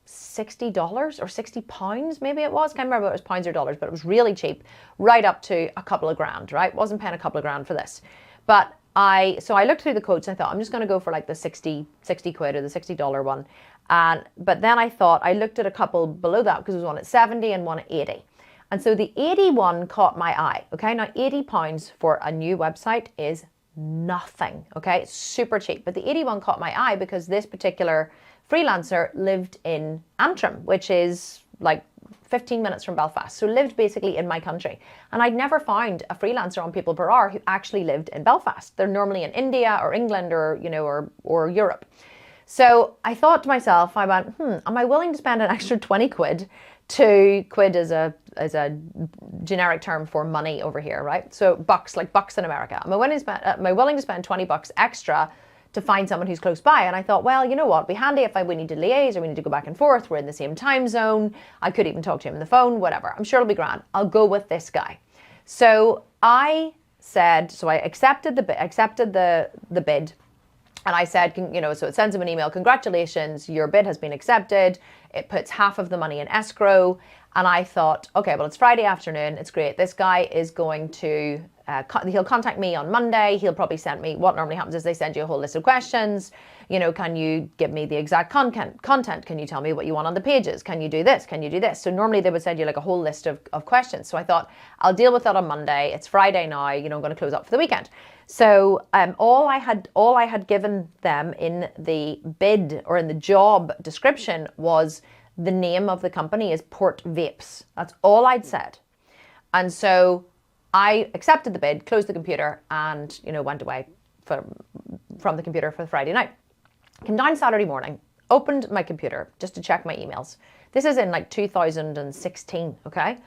or £60, maybe it was. Can't remember if it was pounds or dollars, but it was really cheap, right up to a couple of grand, right? Wasn't paying a couple of grand for this. But I looked through the quotes and I thought, I'm just going to go for like the 60 quid or the $60 one. But then I looked at a couple below that because there was one at 70 and one at 80. And so the 81 caught my eye. Okay, now £80 for a new website is nothing. Okay, it's super cheap. But the 81 caught my eye because this particular freelancer lived in Antrim, which is like 15 minutes from Belfast. So lived basically in my country. And I'd never found a freelancer on People Per Hour who actually lived in Belfast. They're normally in India or England or, or Europe. So I thought to myself, I went, am I willing to spend an extra 20 quid? Quid is a generic term for money over here, right? So bucks, like bucks in America. Am I willing to spend 20 bucks extra to find someone who's close by? And I thought, well, you know what, it'd be handy if we need to liaise or we need to go back and forth. We're in the same time zone. I could even talk to him on the phone, whatever. I'm sure it'll be grand. I'll go with this guy. So I accepted the bid. And I said, so it sends him an email, congratulations, your bid has been accepted. It puts half of the money in escrow. And I thought, okay, well, it's Friday afternoon. It's great. This guy is going to, he'll contact me on Monday. He'll probably send me, what normally happens is they send you a whole list of questions. Can you give me the exact content? Can you tell me what you want on the pages? Can you do this? Can you do this? So normally they would send you like a whole list of questions. So I thought, I'll deal with that on Monday. It's Friday now, I'm going to close up for the weekend. So all I had given them in the bid or in the job description was the name of the company is Port Vapes. That's all I'd said. And so I accepted the bid, closed the computer, and went away from the computer for the Friday night. Came down Saturday morning, opened my computer just to check my emails. This is in like 2016, okay?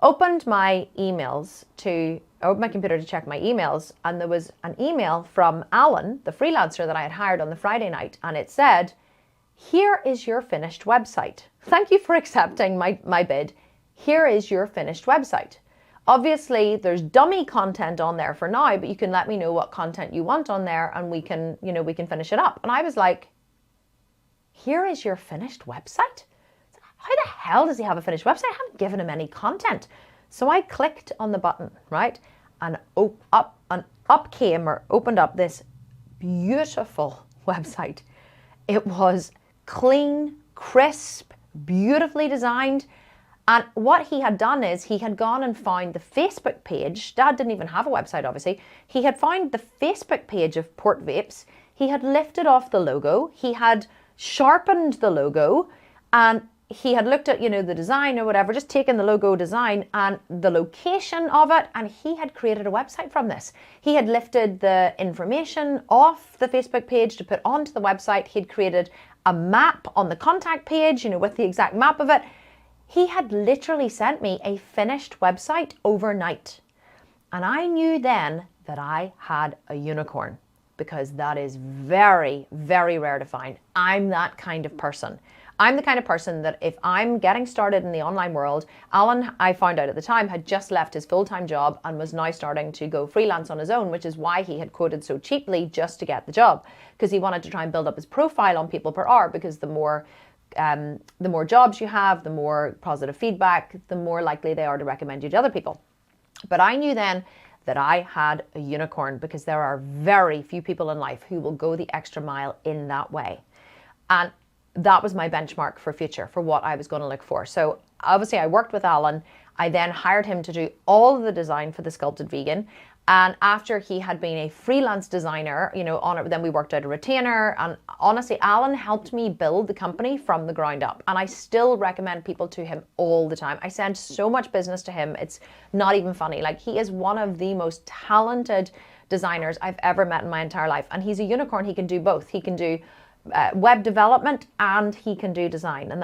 Opened my computer to check my emails, and there was an email from Alan, the freelancer that I had hired on the Friday night, and it said, here is your finished website. Thank you for accepting my bid. Here is your finished website. Obviously, there's dummy content on there for now, but you can let me know what content you want on there and we can finish it up. And I was like, here is your finished website? How the hell does he have a finished website? I haven't given him any content. So I clicked on the button, right? And opened up this beautiful website. It was clean, crisp, beautifully designed. And what he had done is he had gone and found the Facebook page. Dad didn't even have a website, obviously. He had found the Facebook page of Port Vapes. He had lifted off the logo. He had sharpened the logo, and he had looked at, the design or whatever, just taken the logo design and the location of it, and he had created a website from this. He had lifted the information off the Facebook page to put onto the website. He'd created a map on the contact page, with the exact map of it. He had literally sent me a finished website overnight. And I knew then that I had a unicorn, because that is very, very rare to find. I'm that kind of person. I'm the kind of person that if I'm getting started in the online world, Alan, I found out at the time, had just left his full-time job and was now starting to go freelance on his own, which is why he had quoted so cheaply just to get the job, because he wanted to try and build up his profile on People Per Hour, because the more jobs you have, the more positive feedback, the more likely they are to recommend you to other people. But I knew then that I had a unicorn, because there are very few people in life who will go the extra mile in that way. And that was my benchmark for future, for what I was going to look for. So obviously I worked with Alan. I then hired him to do all of the design for the Sculpted Vegan. And after he had been a freelance designer, on it, then we worked out a retainer. And honestly, Alan helped me build the company from the ground up. And I still recommend people to him all the time. I send so much business to him. It's not even funny. Like, he is one of the most talented designers I've ever met in my entire life. And he's a unicorn. He can do both. He can do web development, and he can do design. And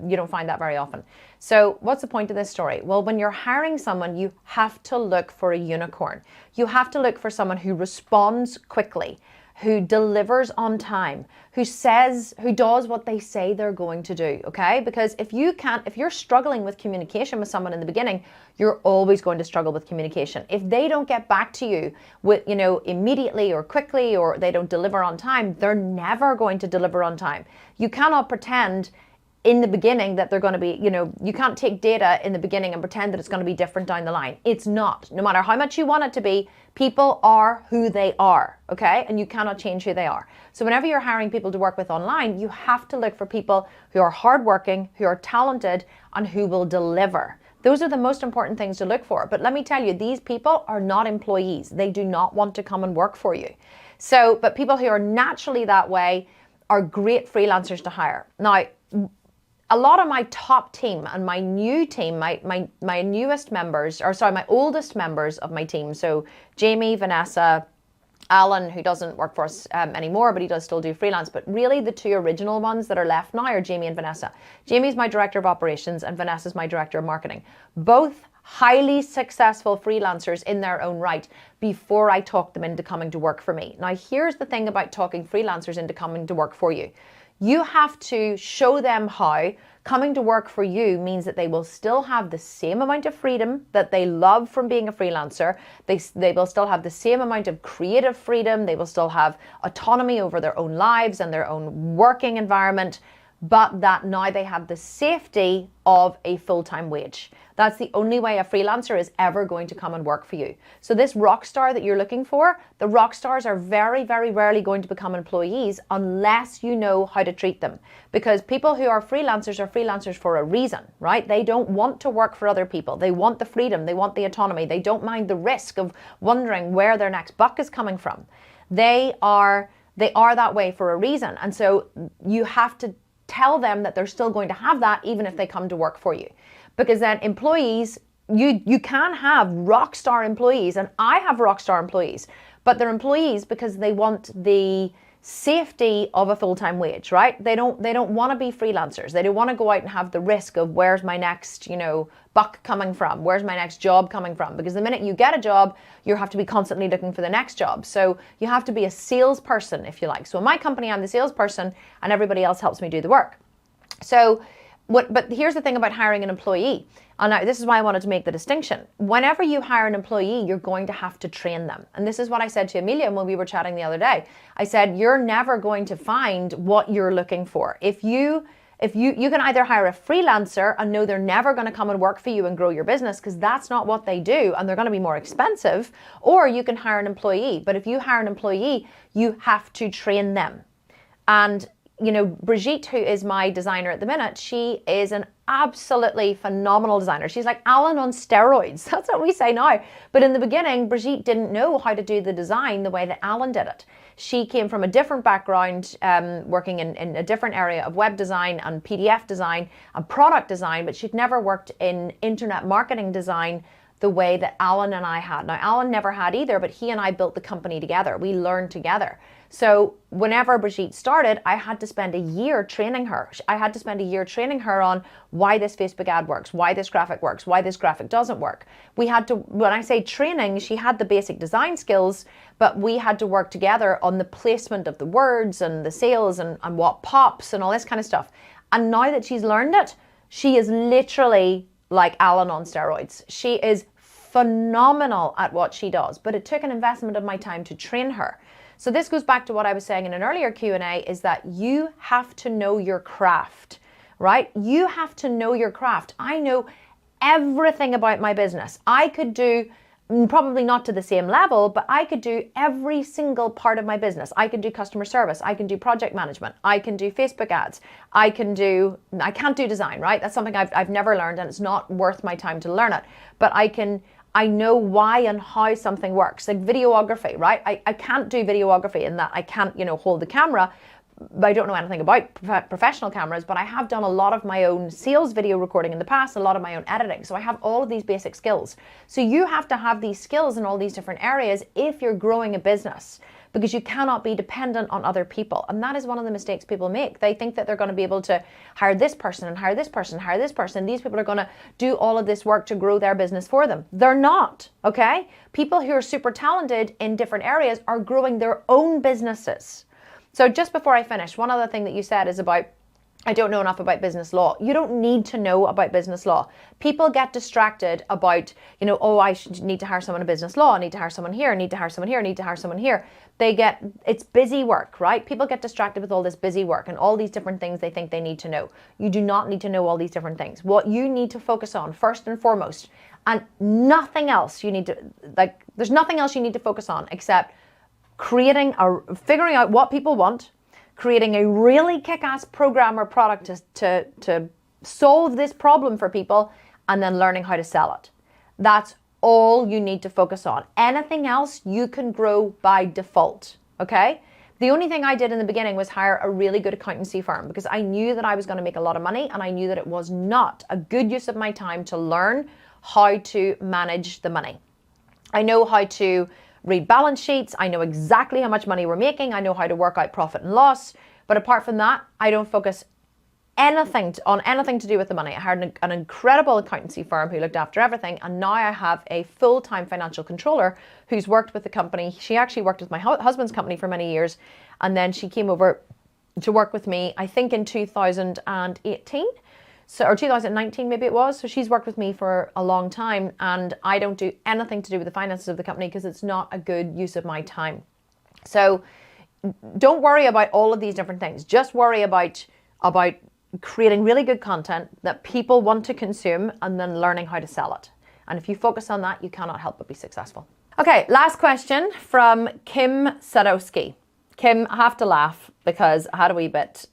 you don't find that very often. So what's the point of this story? Well, when you're hiring someone, you have to look for a unicorn. You have to look for someone who responds quickly, who delivers on time, who does what they say they're going to do, okay? Because if you're struggling with communication with someone in the beginning, you're always going to struggle with communication. If they don't get back to you with, immediately or quickly, or they don't deliver on time, they're never going to deliver on time. You cannot pretend in the beginning that they're going to be, you can't take data in the beginning and pretend that it's going to be different down the line. It's not. No matter how much you want it to be, people are who they are, okay? And you cannot change who they are. So whenever you're hiring people to work with online, you have to look for people who are hardworking, who are talented, and who will deliver. Those are the most important things to look for. But let me tell you, these people are not employees. They do not want to come and work for you. So, but people who are naturally that way are great freelancers to hire. Now, a lot of my top team and my new team, my newest members, my oldest members of my team, so Jamie, Vanessa, Alan, who doesn't work for us anymore, but he does still do freelance, but really the two original ones that are left now are Jamie and Vanessa. Jamie's my director of operations and Vanessa's my director of marketing. Both highly successful freelancers in their own right before I talked them into coming to work for me. Now, here's the thing about talking freelancers into coming to work for you. You have to show them how coming to work for you means that they will still have the same amount of freedom that they love from being a freelancer. They will still have the same amount of creative freedom. They will still have autonomy over their own lives and their own working environment, but that now they have the safety of a full-time wage. That's the only way a freelancer is ever going to come and work for you. So this rock star that you're looking for, the rock stars are very, very rarely going to become employees unless you know how to treat them. Because people who are freelancers for a reason, right? They don't want to work for other people. They want the freedom. They want the autonomy. They don't mind the risk of wondering where their next buck is coming from. They are that way for a reason. And so you have to tell them that they're still going to have that even if they come to work for you. Because then employees, you can have rock star employees, and I have rock star employees, but they're employees because they want the safety of a full-time wage, right? They don't want to be freelancers. They don't want to go out and have the risk of where's my next, buck coming from? Where's my next job coming from? Because the minute you get a job, you have to be constantly looking for the next job. So you have to be a salesperson, if you like. So in my company, I'm the salesperson and everybody else helps me do the work. So but here's the thing about hiring an employee. And now this is why I wanted to make the distinction. Whenever you hire an employee, you're going to have to train them. And this is what I said to Amelia when we were chatting the other day. I said, you're never going to find what you're looking for. If you can either hire a freelancer and know they're never going to come and work for you and grow your business because that's not what they do and they're going to be more expensive, or you can hire an employee. But if you hire an employee, you have to train them. And Brigitte, who is my designer at the minute, she is an absolutely phenomenal designer. She's like Alan on steroids. That's what we say now. But in the beginning, Brigitte didn't know how to do the design the way that Alan did it. She came from a different background, working in a different area of web design and PDF design and product design, but she'd never worked in internet marketing design the way that Alan and I had. Now, Alan never had either, but he and I built the company together. We learned together. So whenever Brigitte started, I had to spend a year training her. I had to spend a year training her on why this Facebook ad works, why this graphic works, why this graphic doesn't work. We had to, when I say training, she had the basic design skills, but we had to work together on the placement of the words and the sales and what pops and all this kind of stuff. And now that she's learned it, she is literally like Alan on steroids. She is phenomenal at what she does, but it took an investment of my time to train her. So this goes back to what I was saying in an earlier Q&A, is that you have to know your craft, right? You have to know your craft. I know everything about my business. I could do, probably not to the same level, but I could do every single part of my business. I can do customer service. I can do project management. I can do Facebook ads. I can't do design, right? That's something I've never learned, and it's not worth my time to learn it. But I know why and how something works. Like videography, right? I can't do videography in that I can't, hold the camera. I don't know anything about professional cameras, but I have done a lot of my own sales video recording in the past, a lot of my own editing. So I have all of these basic skills. So you have to have these skills in all these different areas if you're growing a business, because you cannot be dependent on other people. And that is one of the mistakes people make. They think that they're going to be able to hire this person and hire this person and hire this person. These people are going to do all of this work to grow their business for them. They're not, okay? People who are super talented in different areas are growing their own businesses. So just before I finish, one other thing that you said is about, I don't know enough about business law. You don't need to know about business law. People get distracted about, oh, I need to hire someone in business law. I need to hire someone here. I need to hire someone here. I need to hire someone here. It's busy work, right? People get distracted with all this busy work and all these different things they think they need to know. You do not need to know all these different things. What you need to focus on first and foremost, and nothing else you need to, there's nothing else you need to focus on except figuring out what people want, creating a really kick-ass program or product to solve this problem for people, and then learning how to sell it. That's all you need to focus on. Anything else you can grow by default, okay? The only thing I did in the beginning was hire a really good accountancy firm because I knew that I was going to make a lot of money, and I knew that it was not a good use of my time to learn how to manage the money. I know how to read balance sheets. I know exactly how much money we're making. I know how to work out profit and loss. But apart from that, I don't focus on anything to do with the money. I hired an incredible accountancy firm who looked after everything. And now I have a full-time financial controller who's worked with the company. She actually worked with my husband's company for many years. And then she came over to work with me, I think in 2018. Or 2019 maybe it was. So she's worked with me for a long time, and I don't do anything to do with the finances of the company because it's not a good use of my time. So don't worry about all of these different things. Just worry about creating really good content that people want to consume and then learning how to sell it. And if you focus on that, you cannot help but be successful. Okay, last question from Kim Sadowski. Kim, I have to laugh because I had a wee bit...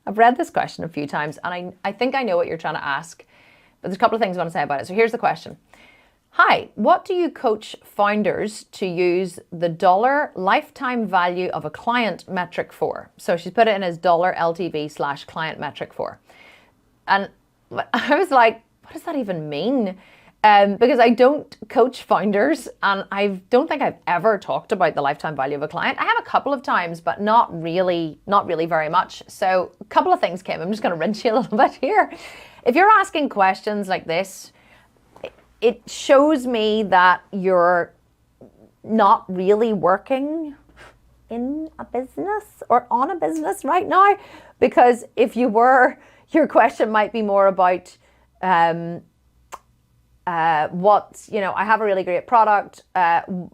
I've read this question a few times, and I think I know what you're trying to ask, but there's a couple of things I want to say about it. So here's the question. Hi, what do you coach founders to use the dollar lifetime value of a client metric for? So she's put it in as dollar LTV / client metric for. And I was like, what does that even mean? Because I don't coach founders, and I don't think I've ever talked about the lifetime value of a client. I have a couple of times, but not really very much. So a couple of things, Kim. I'm just going to rinse you a little bit here. If you're asking questions like this, it shows me that you're not really working in a business or on a business right now. Because if you were, your question might be more about... I have a really great product.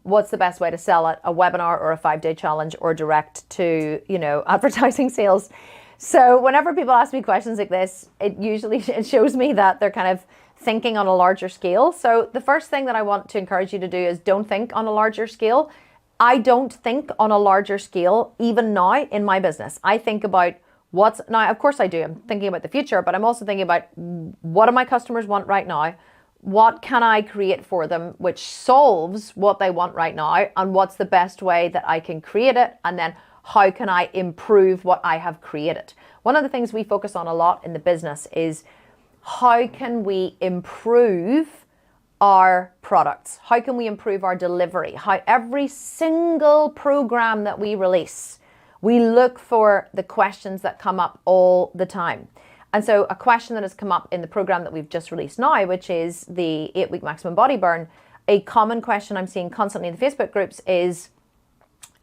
What's the best way to sell it? A webinar or a 5-day challenge or direct to, advertising sales. So whenever people ask me questions like this, it shows me that they're kind of thinking on a larger scale. So the first thing that I want to encourage you to do is don't think on a larger scale. I don't think on a larger scale, even now in my business. I think about now, of course I do. I'm thinking about the future, but I'm also thinking about what do my customers want right now? What can I create for them which solves what they want right now, and what's the best way that I can create it, and then how can I improve what I have created? One of the things we focus on a lot in the business is how can we improve our products? How can we improve our delivery? How every single program that we release, we look for the questions that come up all the time. And so a question that has come up in the program that we've just released now, which is the 8-week maximum body burn, a common question I'm seeing constantly in the Facebook groups is,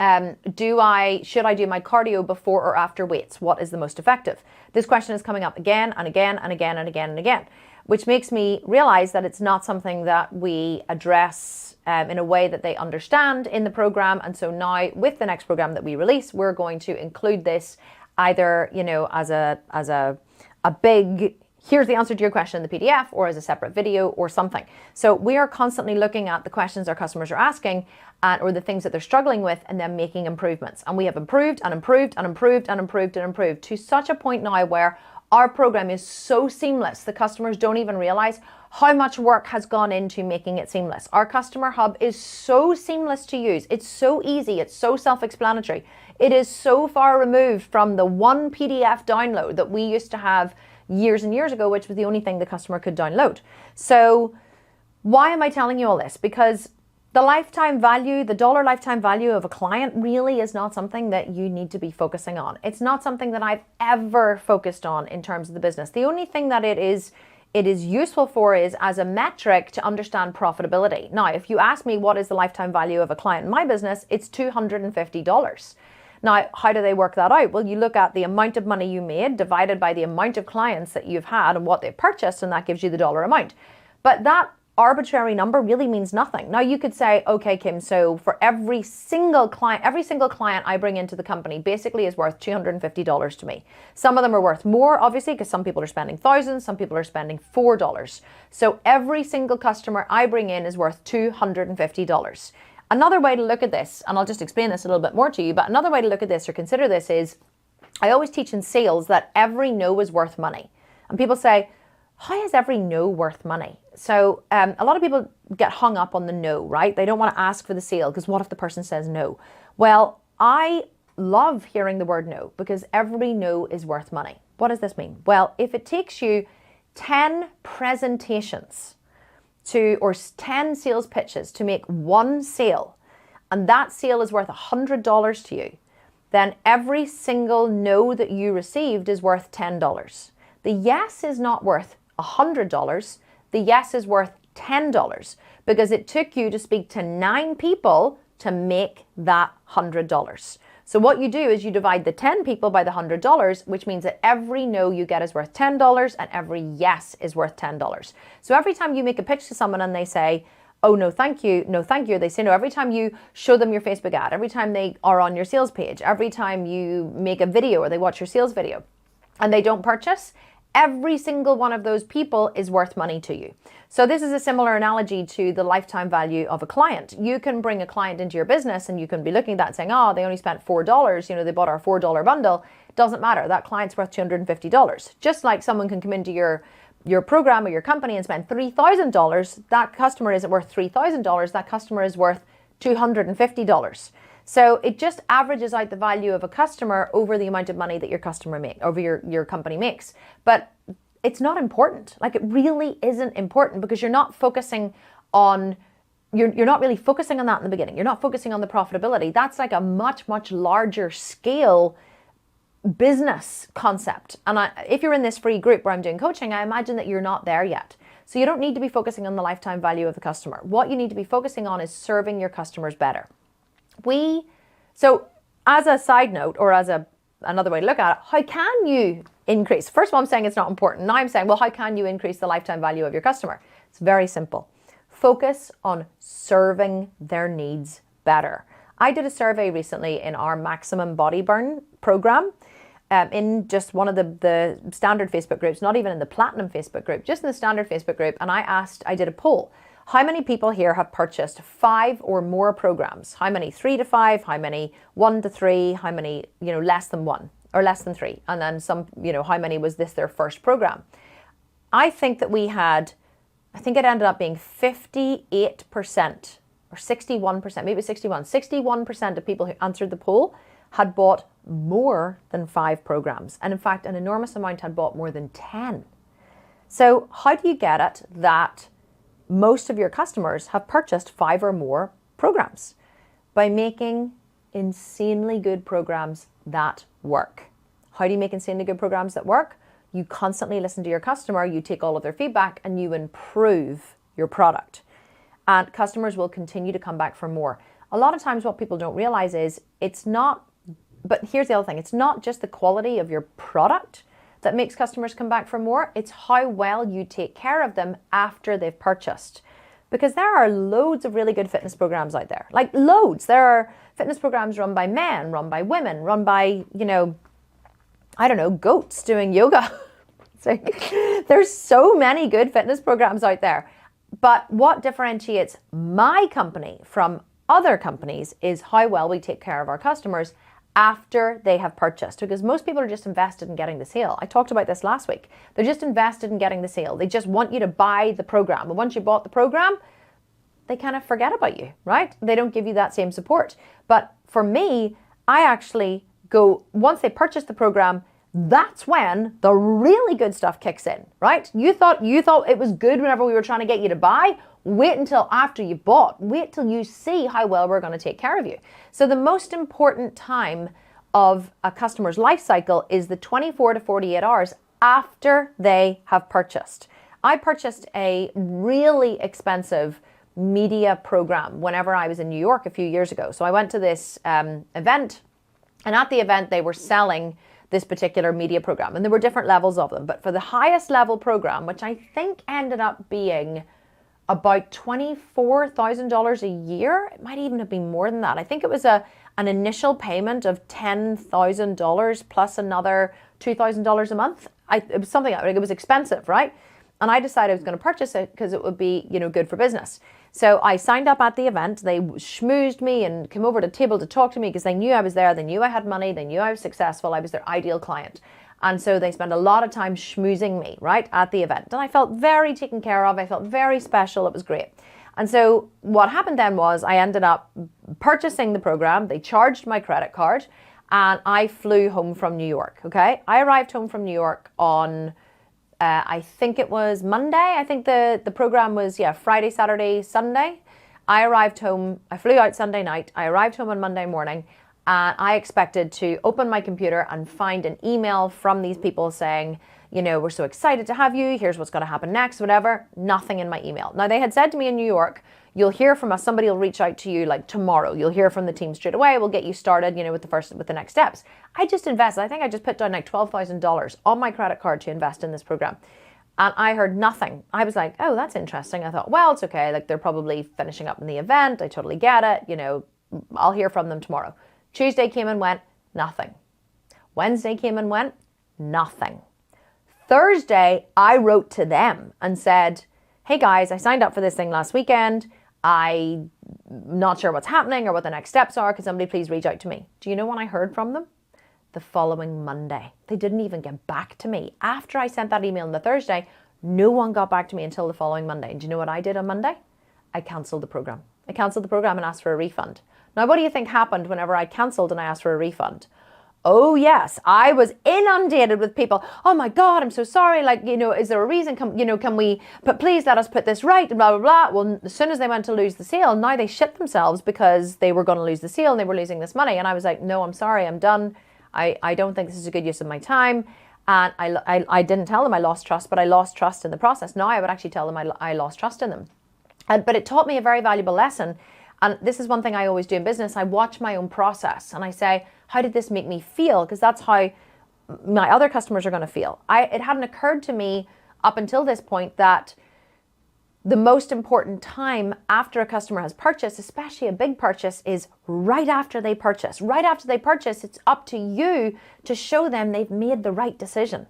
should I do my cardio before or after weights? What is the most effective? This question is coming up again and again and again and again and again, which makes me realize that it's not something that we address in a way that they understand in the program. And so now with the next program that we release, we're going to include this either, as a big, here's the answer to your question in the PDF, or as a separate video or something. So we are constantly looking at the questions our customers are asking or the things that they're struggling with, and then making improvements. And we have improved and improved and improved and improved and improved to such a point now where our program is so seamless, the customers don't even realize how much work has gone into making it seamless. Our customer hub is so seamless to use. It's so easy. It's so self-explanatory. It is so far removed from the one PDF download that we used to have years and years ago, which was the only thing the customer could download. So why am I telling you all this? Because The lifetime value, the dollar lifetime value of a client really is not something that you need to be focusing on. It's not something that I've ever focused on in terms of the business. The only thing that it is useful for is as a metric to understand profitability. Now, if you ask me what is the lifetime value of a client in my business, it's $250. Now, how do they work that out? Well, you look at the amount of money you made divided by the amount of clients that you've had and what they've purchased, and that gives you the dollar amount. But that arbitrary number really means nothing. Now you could say, okay, Kim, so for every single client I bring into the company basically is worth $250 to me. Some of them are worth more, obviously, because some people are spending thousands, some people are spending $4. So every single customer I bring in is worth $250. Another way to look at this, and I'll just explain this a little bit more to you, but another way to look at this or consider this is, I always teach in sales that every no is worth money. And people say, how is every no worth money? So a lot of people get hung up on the no, right? They don't want to ask for the sale because what if the person says no? Well, I love hearing the word no because every no is worth money. What does this mean? Well, if it takes you 10 presentations or 10 sales pitches to make one sale, and that sale is worth $100 to you, then every single no that you received is worth $10. The yes is not worth $100. The yes is worth $10 because it took you to speak to 9 people to make that $100. So what you do is you divide the 10 people by the $100, which means that every no you get is worth $10 and every yes is worth $10. So every time you make a pitch to someone and they say, oh, no, thank you, they say no. Every time you show them your Facebook ad, every time they are on your sales page, every time you make a video or they watch your sales video and they don't purchase, every single one of those people is worth money to you. So this is a similar analogy to the lifetime value of a client. You can bring a client into your business and you can be looking at that and saying, oh, they only spent $4, they bought our $4 bundle. Doesn't matter, that client's worth $250. Just like someone can come into your program or your company and spend $3,000, that customer isn't worth $3,000, that customer is worth $250. So it just averages out the value of a customer over the amount of money that your company makes. But it's not important. Like, it really isn't important because you're not focusing on, you're not really focusing on that in the beginning. You're not focusing on the profitability. That's like a much, much larger scale business concept. And if you're in this free group where I'm doing coaching, I imagine that you're not there yet. So you don't need to be focusing on the lifetime value of the customer. What you need to be focusing on is serving your customers better. So as a side note, or as another way to look at it, how can you increase? First of all, I'm saying it's not important. Now I'm saying, well, how can you increase the lifetime value of your customer? It's very simple. Focus on serving their needs better. I did a survey recently in our Maximum Body Burn program, in just one of the standard Facebook groups, not even in the Platinum Facebook group, just in the standard Facebook group. And I did a poll. How many people here have purchased 5 or more programs? How many 3 to 5? How many 1 to 3? How many, less than 1 or less than 3? And then some, how many was this their first program? I think that it ended up being 58% or 61%, maybe 61% of people who answered the poll had bought more than 5 programs. And in fact, an enormous amount had bought more than 10. So how do you get it that most of your customers have purchased 5 or more programs? By making insanely good programs that work. How do you make insanely good programs that work? You constantly listen to your customer, you take all of their feedback, and you improve your product. And customers will continue to come back for more. A lot of times what people don't realize is but here's the other thing, it's not just the quality of your product that makes customers come back for more, it's how well you take care of them after they've purchased. Because there are loads of really good fitness programs out there. Like loads. There are fitness programs run by men, run by women, run by, goats doing yoga. So, there's so many good fitness programs out there. But what differentiates my company from other companies is how well we take care of our customers after they have purchased, because most people are just invested in getting the sale. I talked about this last week. They're just invested in getting the sale. They just want you to buy the program. And once you bought the program, they kind of forget about you, right? They don't give you that same support. But for me, I actually go, once they purchase the program, that's when the really good stuff kicks in, right? You thought it was good whenever we were trying to get you to buy. Wait until after you bought. Wait till you see how well we're going to take care of you. So the most important time of a customer's life cycle is the 24 to 48 hours after they have purchased. I purchased a really expensive media program whenever I was in New York a few years ago. So I went to this event, and at the event they were selling this particular media program, and there were different levels of them. But for the highest level program, which I think ended up being about $24,000 a year, it might even have been more than that. I think it was an initial payment of $10,000 plus another $2,000 a month. It was something, it was expensive, right? And I decided I was going to purchase it because it would be, good for business. So I signed up at the event. They schmoozed me and came over to the table to talk to me because they knew I was there. They knew I had money. They knew I was successful. I was their ideal client. And so they spent a lot of time schmoozing me, right, at the event. And I felt very taken care of. I felt very special. It was great. And so what happened then was I ended up purchasing the program. They charged my credit card and I flew home from New York, okay? I arrived home from New York on, I think it was Monday. I think the program was, Friday, Saturday, Sunday. I arrived home, I flew out Sunday night. I arrived home on Monday morning. And I expected to open my computer and find an email from these people saying, we're so excited to have you. Here's what's going to happen next, whatever. Nothing in my email. Now, they had said to me in New York, you'll hear from us. Somebody will reach out to you like tomorrow. You'll hear from the team straight away. We'll get you started, with the next steps. I just invested. I think I just put down like $12,000 on my credit card to invest in this program. And I heard nothing. I was like, oh, that's interesting. I thought, well, it's okay. Like they're probably finishing up in the event. I totally get it. I'll hear from them tomorrow. Tuesday came and went, nothing. Wednesday came and went, nothing. Thursday, I wrote to them and said, hey guys, I signed up for this thing last weekend. I'm not sure what's happening or what the next steps are. Can somebody please reach out to me? Do you know when I heard from them? The following Monday. They didn't even get back to me. After I sent that email on the Thursday, no one got back to me until the following Monday. And do you know what I did on Monday? I cancelled the program. I cancelled the program and asked for a refund. Now, what do you think happened whenever I cancelled and I asked for a refund? Oh, yes, I was inundated with people. Oh, my God, I'm so sorry. Like, is there a reason? Can we, but please let us put this right, and blah, blah, blah. Well, as soon as they went to lose the sale, now they shit themselves because they were going to lose the sale and they were losing this money. And I was like, no, I'm sorry, I'm done. I don't think this is a good use of my time. And I didn't tell them I lost trust, but I lost trust in the process. Now I would actually tell them I lost trust in them. But it taught me a very valuable lesson. And this is one thing I always do in business. I watch my own process and I say, how did this make me feel? Because that's how my other customers are going to feel. It hadn't occurred to me up until this point that the most important time after a customer has purchased, especially a big purchase, is right after they purchase. Right after they purchase, it's up to you to show them they've made the right decision.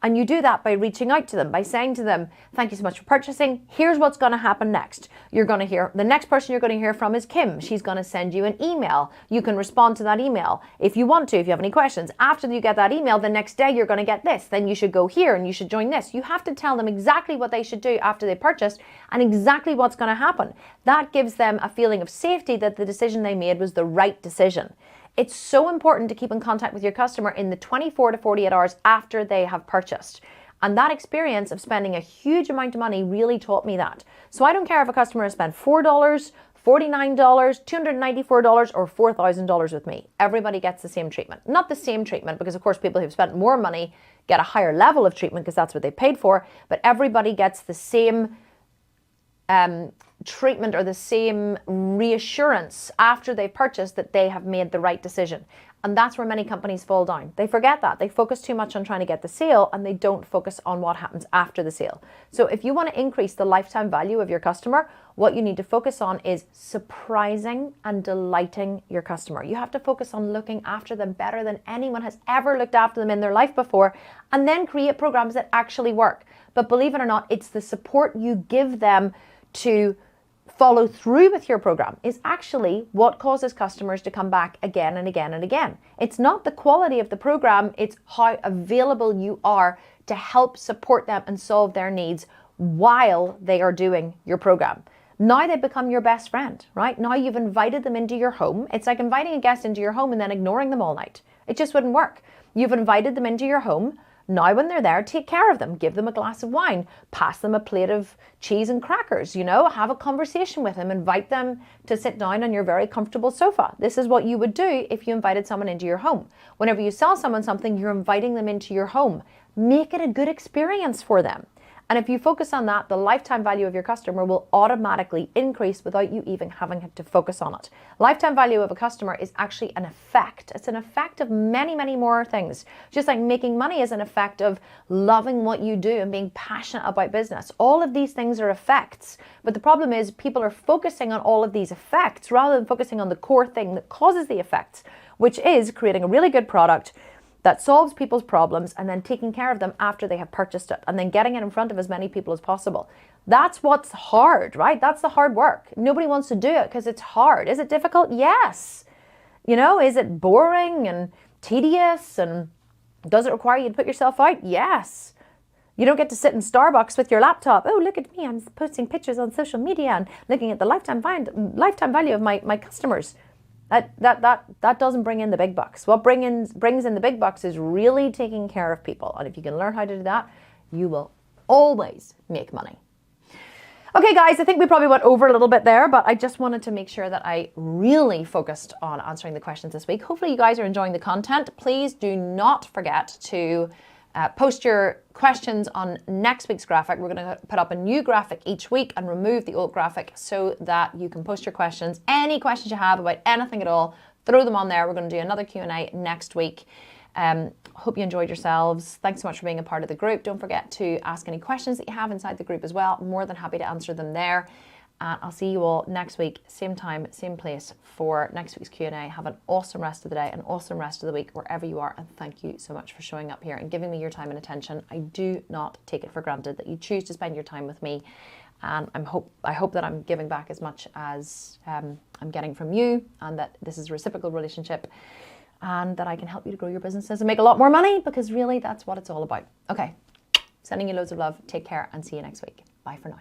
And you do that by reaching out to them, by saying to them, thank you so much for purchasing. Here's what's going to happen next. You're going to hear, the next person you're going to hear from is Kim. She's going to send you an email. You can respond to that email if you want to, if you have any questions. After you get that email, the next day you're going to get this. Then you should go here and you should join this. You have to tell them exactly what they should do after they purchased and exactly what's going to happen. That gives them a feeling of safety that the decision they made was the right decision. It's so important to keep in contact with your customer in the 24 to 48 hours after they have purchased. And that experience of spending a huge amount of money really taught me that. So I don't care if a customer has spent $4, $49, $294, or $4,000 with me. Everybody gets the same treatment. Not the same treatment, because of course people who've spent more money get a higher level of treatment because that's what they paid for, but everybody gets the same treatment or the same reassurance after they've purchased that they have made the right decision. And that's where many companies fall down. They forget that. They focus too much on trying to get the sale and they don't focus on what happens after the sale. So if you want to increase the lifetime value of your customer, what you need to focus on is surprising and delighting your customer. You have to focus on looking after them better than anyone has ever looked after them in their life before, and then create programs that actually work. But believe it or not, it's the support you give them to follow through with your program is actually what causes customers to come back again and again and again. It's not the quality of the program, it's how available you are to help support them and solve their needs while they are doing your program. Now they become your best friend, right? Now you've invited them into your home. It's like inviting a guest into your home and then ignoring them all night. It just wouldn't work. You've invited them into your home. Now when they're there, take care of them, give them a glass of wine, pass them a plate of cheese and crackers, have a conversation with them, invite them to sit down on your very comfortable sofa. This is what you would do if you invited someone into your home. Whenever you sell someone something, you're inviting them into your home. Make it a good experience for them. And if you focus on that, the lifetime value of your customer will automatically increase without you even having to focus on it. Lifetime value of a customer is actually an effect. It's an effect of many, many more things. Just like making money is an effect of loving what you do and being passionate about business. All of these things are effects. But the problem is people are focusing on all of these effects rather than focusing on the core thing that causes the effects, which is creating a really good product that solves people's problems and then taking care of them after they have purchased it and then getting it in front of as many people as possible. That's what's hard, right? That's the hard work. Nobody wants to do it because it's hard. Is it difficult? Yes. Is it boring and tedious, and does it require you to put yourself out? Yes. You don't get to sit in Starbucks with your laptop. Oh, look at me, I'm posting pictures on social media and looking at the lifetime value of my customers. That doesn't bring in the big bucks. What brings in the big bucks is really taking care of people. And if you can learn how to do that, you will always make money. Okay, guys, I think we probably went over a little bit there, but I just wanted to make sure that I really focused on answering the questions this week. Hopefully you guys are enjoying the content. Please do not forget to post your questions on next week's graphic. We're going to put up a new graphic each week and remove the old graphic so that you can post your questions. Any questions you have about anything at all, throw them on there. We're going to do another Q&A next week. Hope you enjoyed yourselves. Thanks so much for being a part of the group. Don't forget to ask any questions that you have inside the group as well. More than happy to answer them there. And I'll see you all next week, same time, same place for next week's Q&A. Have an awesome rest of the day, an awesome rest of the week, wherever you are. And thank you so much for showing up here and giving me your time and attention. I do not take it for granted that you choose to spend your time with me. And I hope that I'm giving back as much as I'm getting from you, and that this is a reciprocal relationship, and that I can help you to grow your businesses and make a lot more money, because really that's what it's all about. Okay, sending you loads of love. Take care and see you next week. Bye for now.